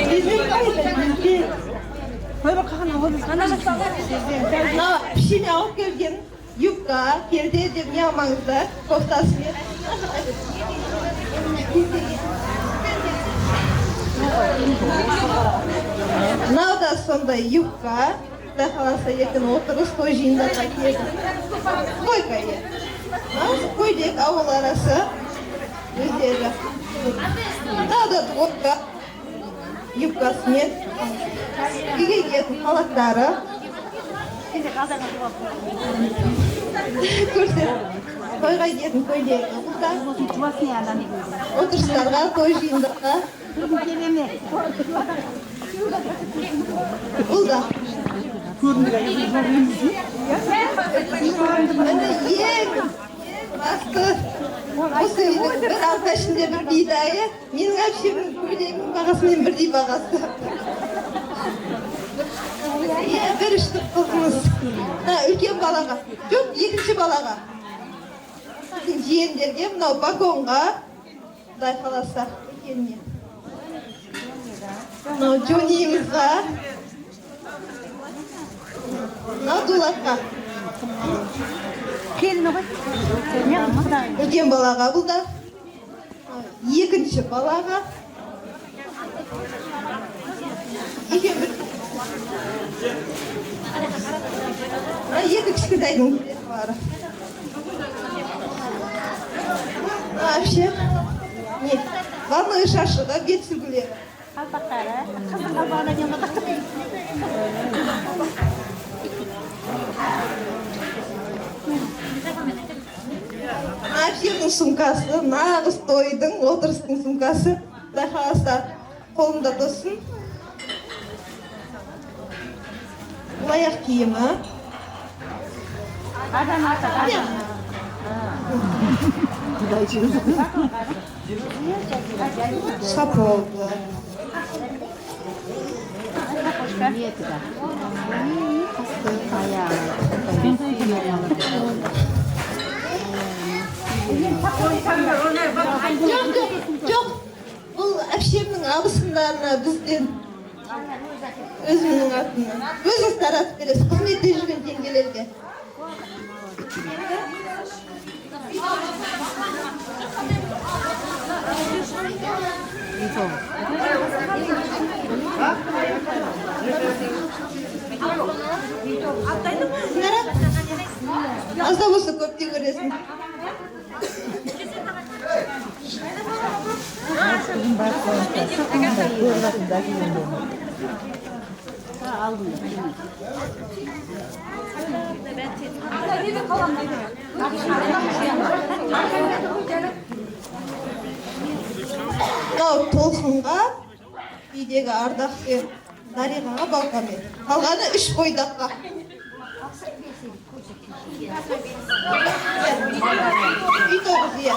Кездем қайда? Тойға қалған алып Мына пішіне алып келген юбка, перде деп не алмаңыздар, кофтасымен. Мынау да сондай юбка, Құдай қаласа ертең отырыс той жиындарға келеді. Койка е. Мынау көйлек ауыл арасы өздері. Мынау да водка юбкасымен. Үйге келетін халаттары. Көрсет. Тойға келетін көйлегі. Отырыстарға, той жиындарға. Бұл да. Ең басты. Осы үйдің бір алта ішінде бір бидайы. Менің әпшемнің көйлегінің бағасымен бірдей бағасы. Бір үштік қызымыз. Үлкен балаға. Жоқ, екінші балаға. Жиендерге, мынау вагонға. Құдай қаласа екеніне. Мынау Джониімізға. Мынау дулатқа. Үлкен балаға бұл да. Екінші балаға. Екен бір. Екі кішкентайдың бары. Вообще, не, ванной шашығы, бет сүлгілері. Қалпақтары, қыздың қалпағына дейін ұмытық. Әпшемнің сумкасы, нағыз тойдың, отырыстың сумкасы. Құдай қаласа қолында тұрсын. Бұл аяқ киімі. Сапоғы. Жоқ, бұл әпшемнің абысындарына бізден өзімнің атынан. Өзіңіз таратып бересіз, қызметте жүрген теңгелерге. Аз да болса көпте көресің. Мынау толқынға, үйдегі Ардақпен, Дариғаға, Балқамен. Қалғаны 3 бойдаққа. Үй тоғыз, иә.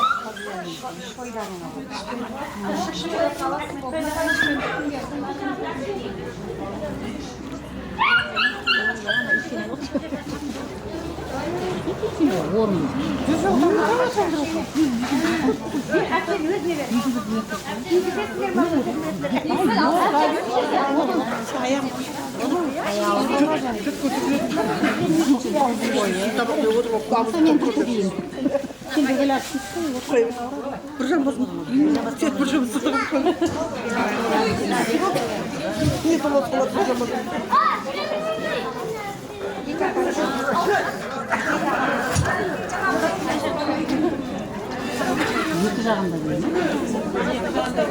Екі жағында келді.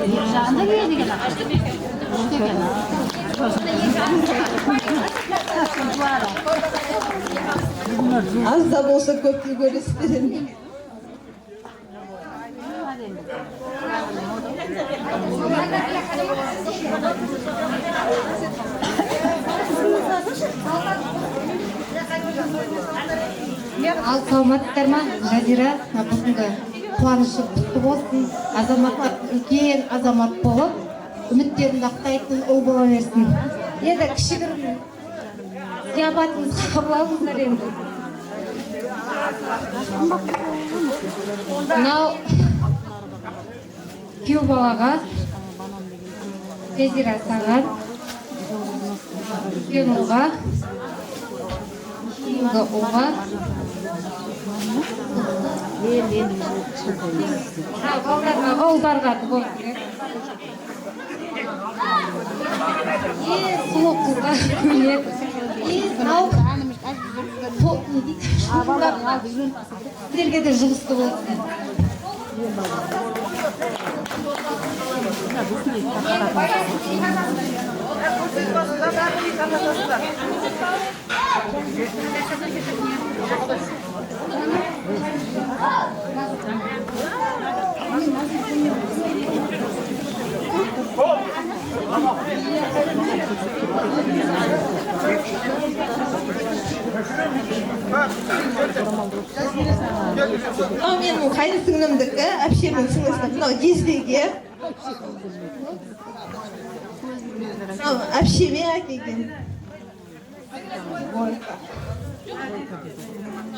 Екі жағында келді деген ақша. Аз да болса көпті көресіздер. Ал саламатсыздар ма? Жазира бүгінгі қуанышы құтты болсын. Азаматтар үлкен азамат болып, үміттерін ақтайтын ұл бола берсін. Енді кішігірім зиябатымызға қабыл алыңыздар енді. Мынау күйеу балаға, Жазира саған. үлкен ұлға, кейінгі ұлға, ауылдарға болып керек. Сұлу қызға көйлек. Сіздерге де жұғысты болсын. Мынау менің қайын сіңлімдікі, әпшемнің сіңлісі. Мынау жездеге. Мынау әпшеме әкелген.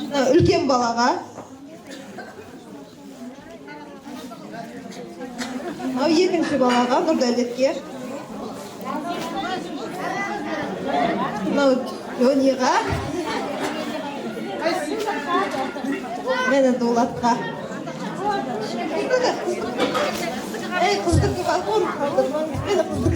Мынау үлкен балаға. Мынау екінші балаға, Нұрдәулетке. Мынау Жониға. Мені Дулатқа. Ей, қыздықты қалқын қалдырмаңыз. Мені қыздық.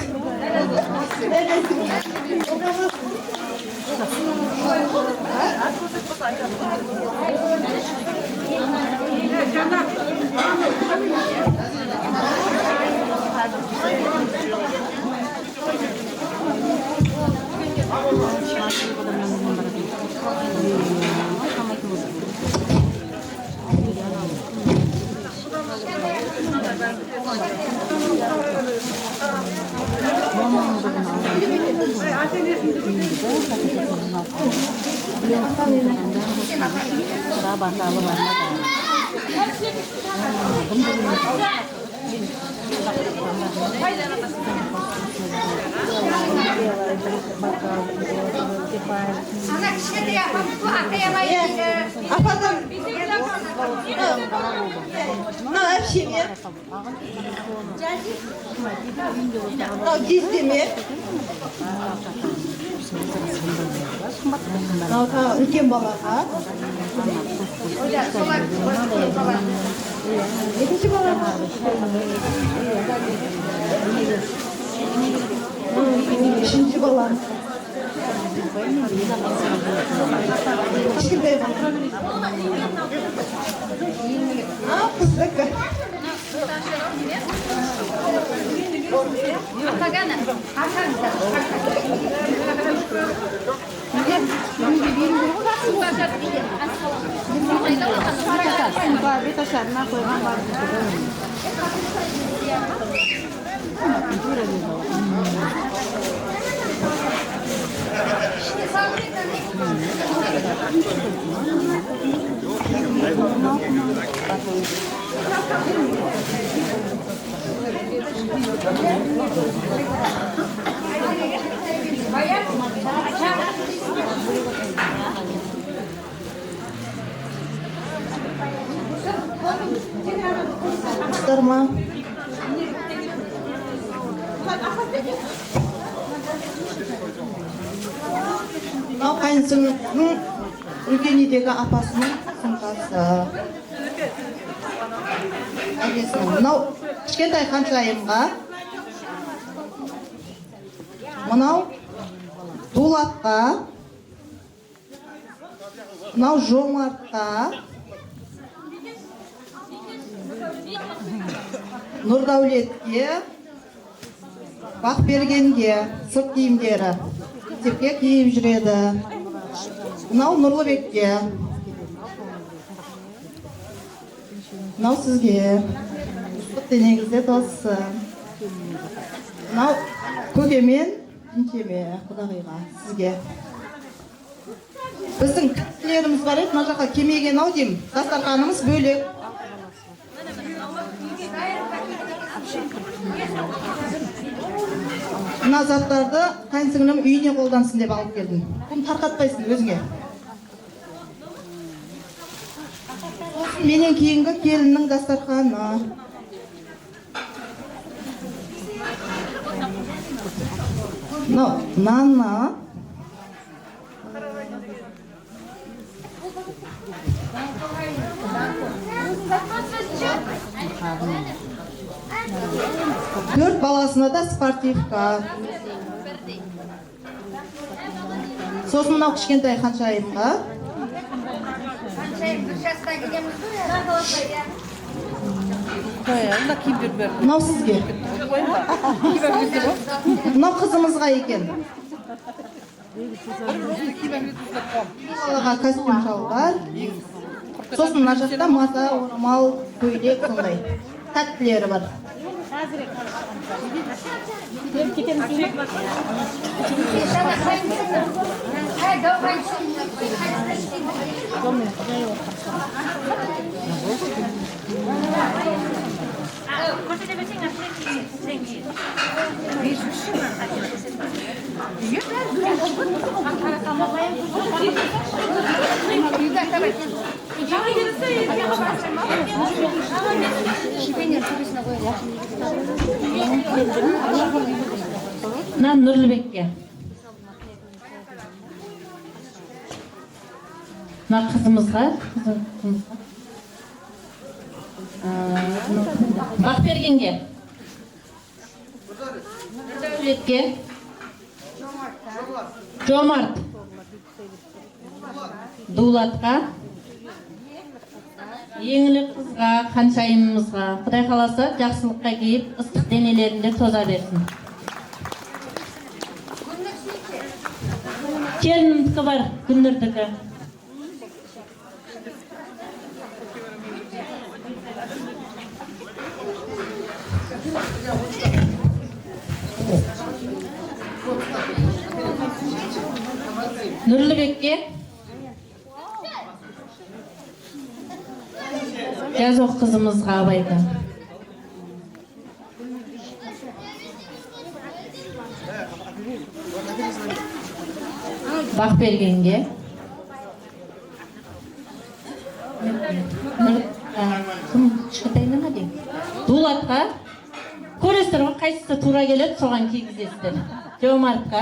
Ападан мынау әпшеме, мынау жездеме, мынау үлкен балаға, екінші балаға, үшінші балаға. Кішкентай бала. Қыздікі. Дарма. Мынау қайынсіңлінің үлкен үйдегі апасының сумкасы. Әкесінің. Мынау кішкентай қаншайымға. Мынау Дулатқа. Мынау Жомартқа. Нұрдәулетке. Бақбергенге сырт киімдері. Мектепке киіп жүреді. Мынау Нұрлыбекке. Мынау сізге. Денеңізде досы. Мынау көкемен, жеңкеме, құдағиға, сізге. Біздің тілеріміз бар еді, мына жаққа келмеген ау деймін. Дастарханымыз бөлек. Мына заттарды қайынсіңлім үйіне қолдансын деп алып келдім. Бұны тарқатпайсың өзіңе. Менен кейінгі келіннің дастарханы. Нанна, сосын да спортивка. Сосын мынау кішкентай ханшайымға. Мынау сізге. Мынау қызымызға екен. Балаға костюм шалбар. Сосын мына жақта мата, орамал, көйлек сондай. Тәттілері бар. Мына Нұрлыбекке. Мына қызымызға. Бақбергенге. Нұрлыбекке. Жомарт. Дулатқа. Еңлік қызға, ханшайымымызға. Құдай қаласа жақсылыққа кейіп, ыстық денелерінде тоза берсін. Келінімдікі бар, Гүлнұрдікі. Нұрлыбекке. Жазоқ қызымызға абайға. Бақбергенге. Дулатқа. Көресіздер ғой, қайсысы тура келеді, соған кигізесіздер. Жомартқа.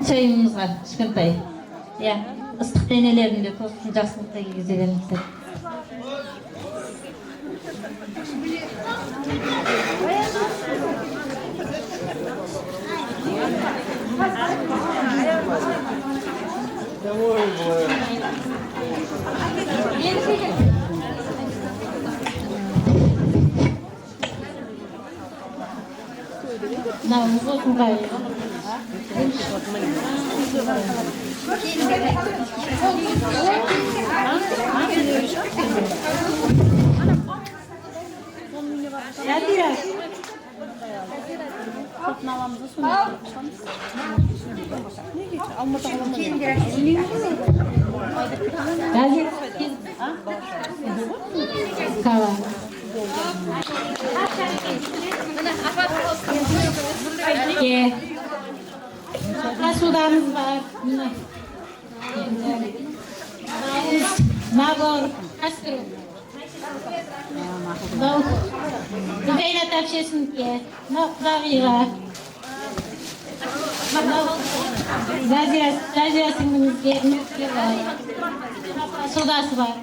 Шайымызға кішкентай. Ыстық денелерінде тосын жақсылыққа кигізе беріңіздер. Мынауымыз осынға Судамыз бар. Набор, кастрюль. Зайнат общественнике, Құдағиға. Жазира сіңлімізге, содасы бар.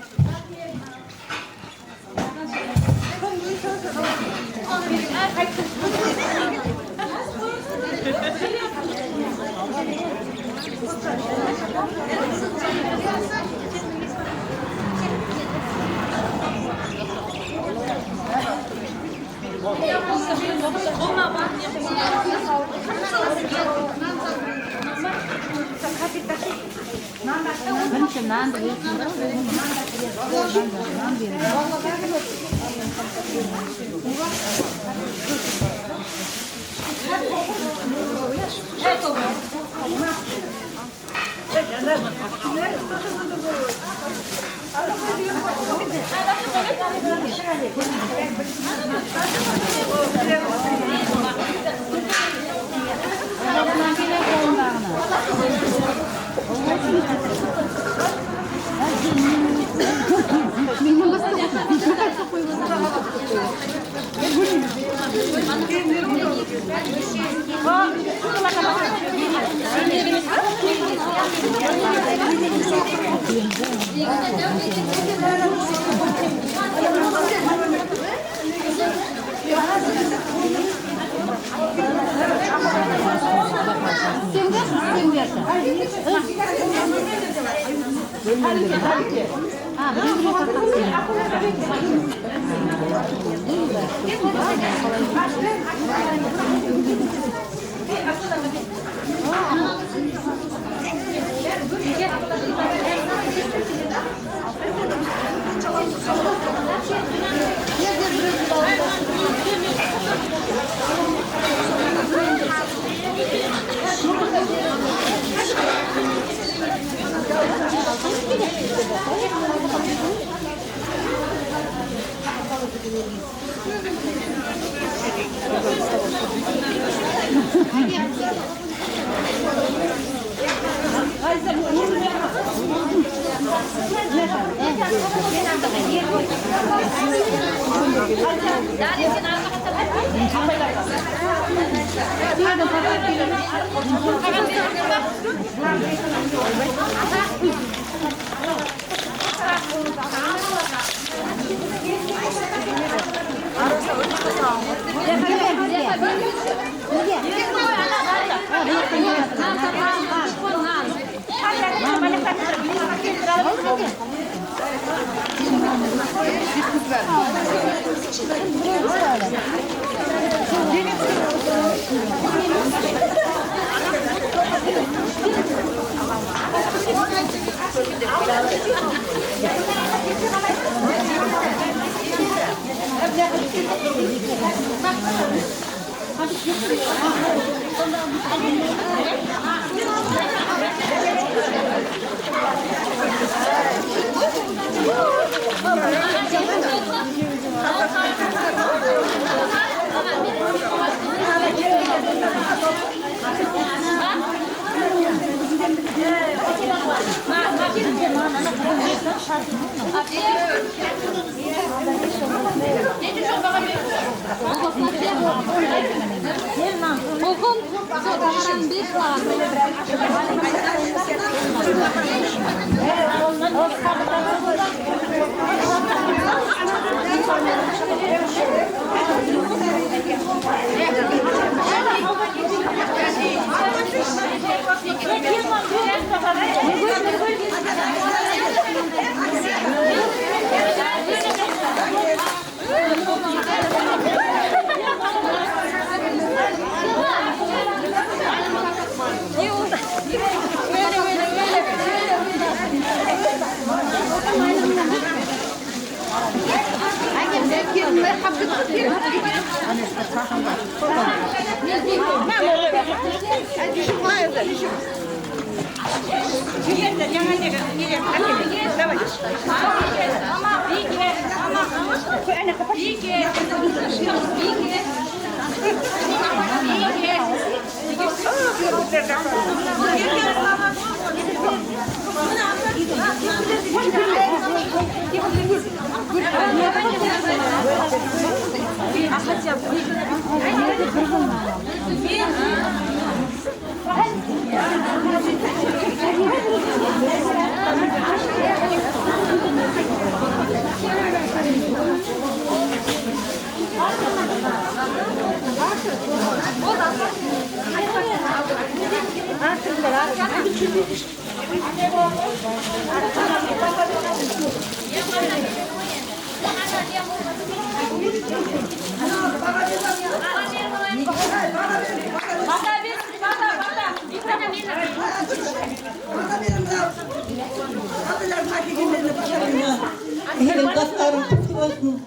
Dostlarım kutlu olsun.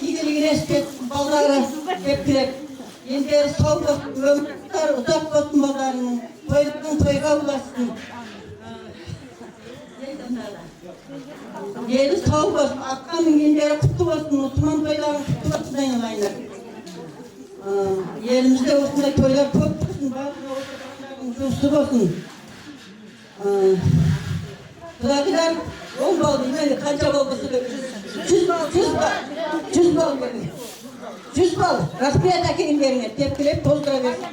İyilik respet, balları hep dilek. Yendileri sağ olsun, ömürler uzak olsun ballarının. Toylarının toyga ulaşsın. Yeri sağ olsun, akkanın yendileri kutlu olsun. Osman toyların kutlu olsun yanaylar. Yerimizde olsun da toylar çok olsun. Bazı olsun, olsun. Bırakılar 10 bal değil mi? Kaç babası döküyor? 100 bal verin. 100 bal. Rasmiyetaki inlerine tepkileyip tozdura versin.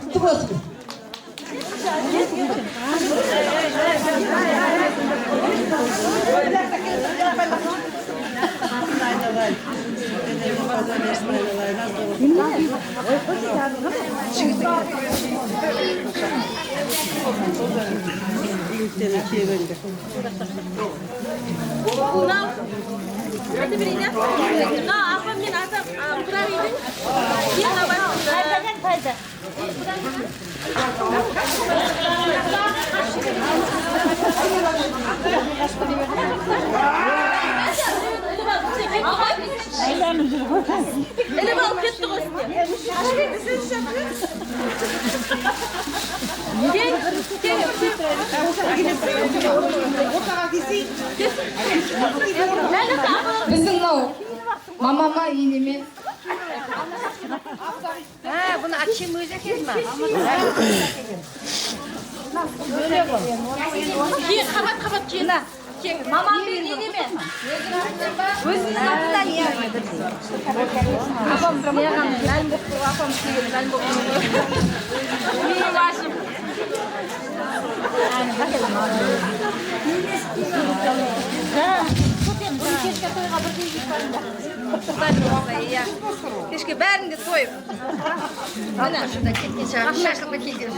Tutuk olsun. Мынау Hadi birine. Na, afam men atam, burar edin. Yana bak. Qaydadan qayda? Ele bak ketdi qo'ysin. Біздің мынау мамама енеме Bunu açayım özü kesme. Keyin qabat keyin. Mamam bir yeneme. Özünün atından yermedi. Apam yağan lan bu apam sigir lan bu. Mening boshim. Kechga to'yga bir tegib Kechga barini to'yib. Mana shunda ketgancha shashliqqa kelgan.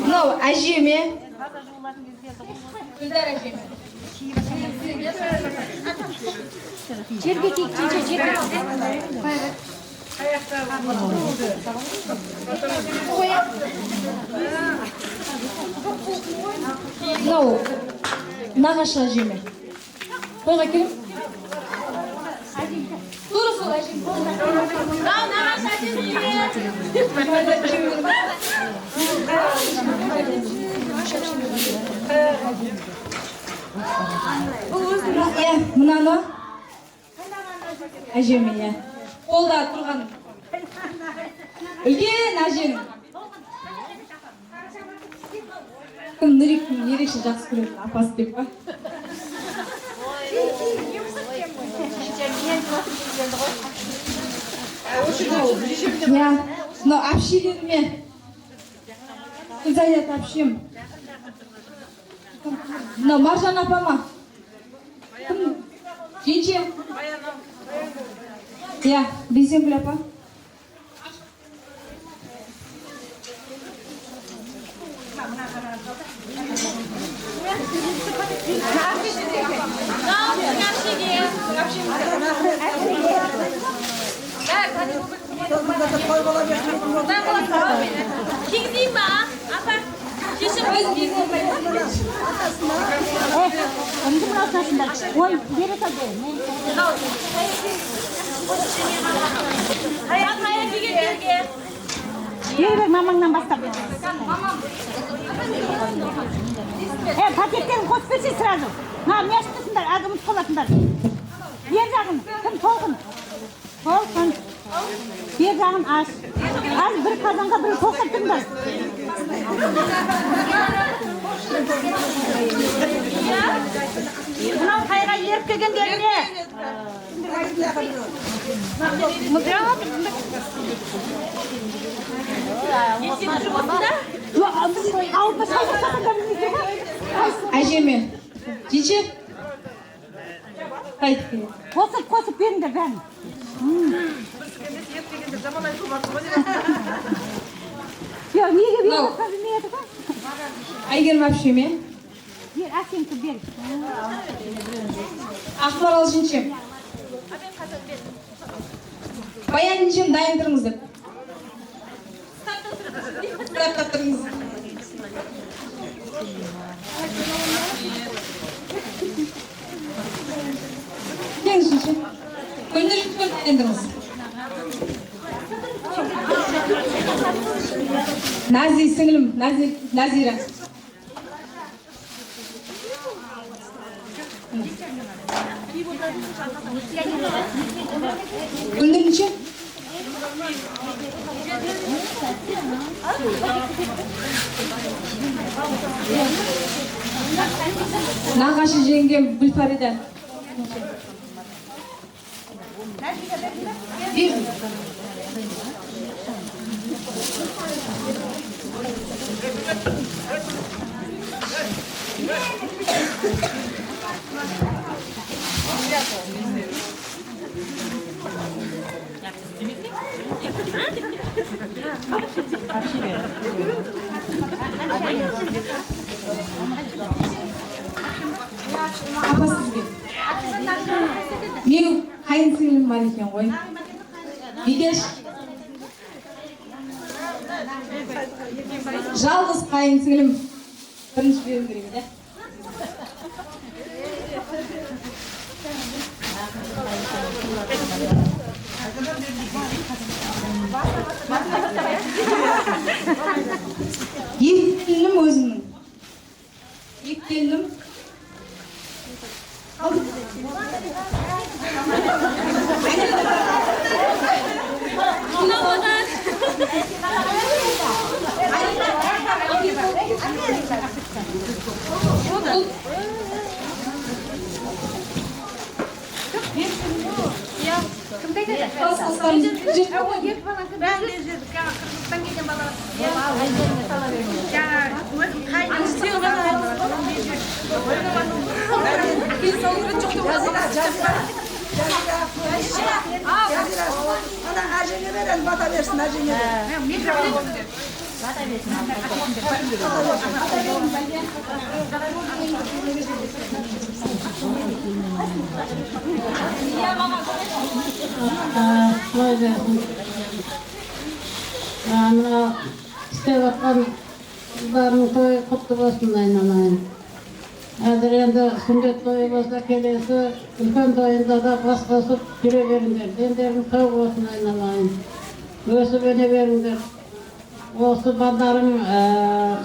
мынау әжеме Гүлдар әжеме Жерге текченше жерге. мынау нағашы әжеме тойға келем тура сол әжем иә мынаны әжеме иә қолда тұрған үлкен әжем кім Нұрикті ерекше жақсы көретін апасы деп па иә мынау әпшелеріме Гүлзаят әпшем мынау Маржан апама кім Жеңше иә Бейсенкүл апа Kingdeyim mi? Apa? Kesin Şimdi burası aslında. Oy, geri tabii. Hayat gelge. Geri ver mamandan başla. Paketten koş versin sırası. Ha, meşgulsünler, adımız kolasınlar. Bir жағын, kım толқын. Толқын. Bir жағын aç. Az bir kazanға bir тоқтыртыңдар. Мынау қайға еріп келгендеріне. әжеме Жеңше қайтып келеді Қосып беріңдер бәрін. Yok, niye bir yere kazanmıyordu bu? Әйгерім әпшеме Bir Asenki bir. Ақмарал жеңшем Баян жеңшем дайын тұрыңыздар Сұрақтап тұрыңыз Келіңіз жеңшем Көңдер жүткөн дайын тұрыңыз Нази сіңілім Назира Güldenişe Nağaşı jengem Gülfarida Bir Apa sizga? Mening qaynsinglim bor ekan qo'y. Bigаш. Жалғыз qaynsinglim. Birinchi berim kerak edi. Yekkelim o'zimning. Yekkelim. Mına istep atkan kızlarning to'yi qutlu bo'lsin aynalayın. Hozir endi sünnet to'yi bo'lsa kelesi ulkan to'yinda da boshqasi yure beringlar. Denlerin sog' bo'lsin aynalayın. O'sib öne beringlar. Осы балдарың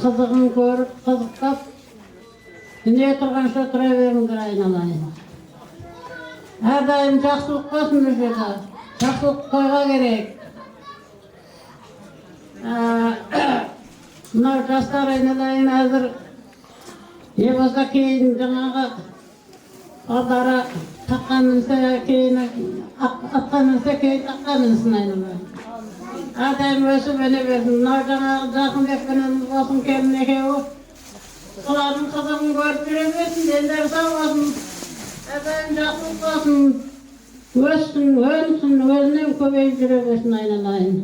қызығын көріп, қызықтап, дүние тұрғанша тұра беріңдер айналайын. Әрдайым жақсылық болсын бұл жерде. Жақсылық тойға керек. Мынау жастар айналайын әзір не болса кейін жаңағы алдары таққа мінсе кейін атқа мінсе кейін таққа мінсін айналайын. Әрдайым өсіп өне берсін. Мынау жаңағы Жақынбек пенен болсын келін екеуі. Олардың қызығын көріп жүре берсін, дендері сау болсын. Әрдайым жақсылық болсын. Өссін, өнсін, өзінен көбейіп жүре берсін айналайын.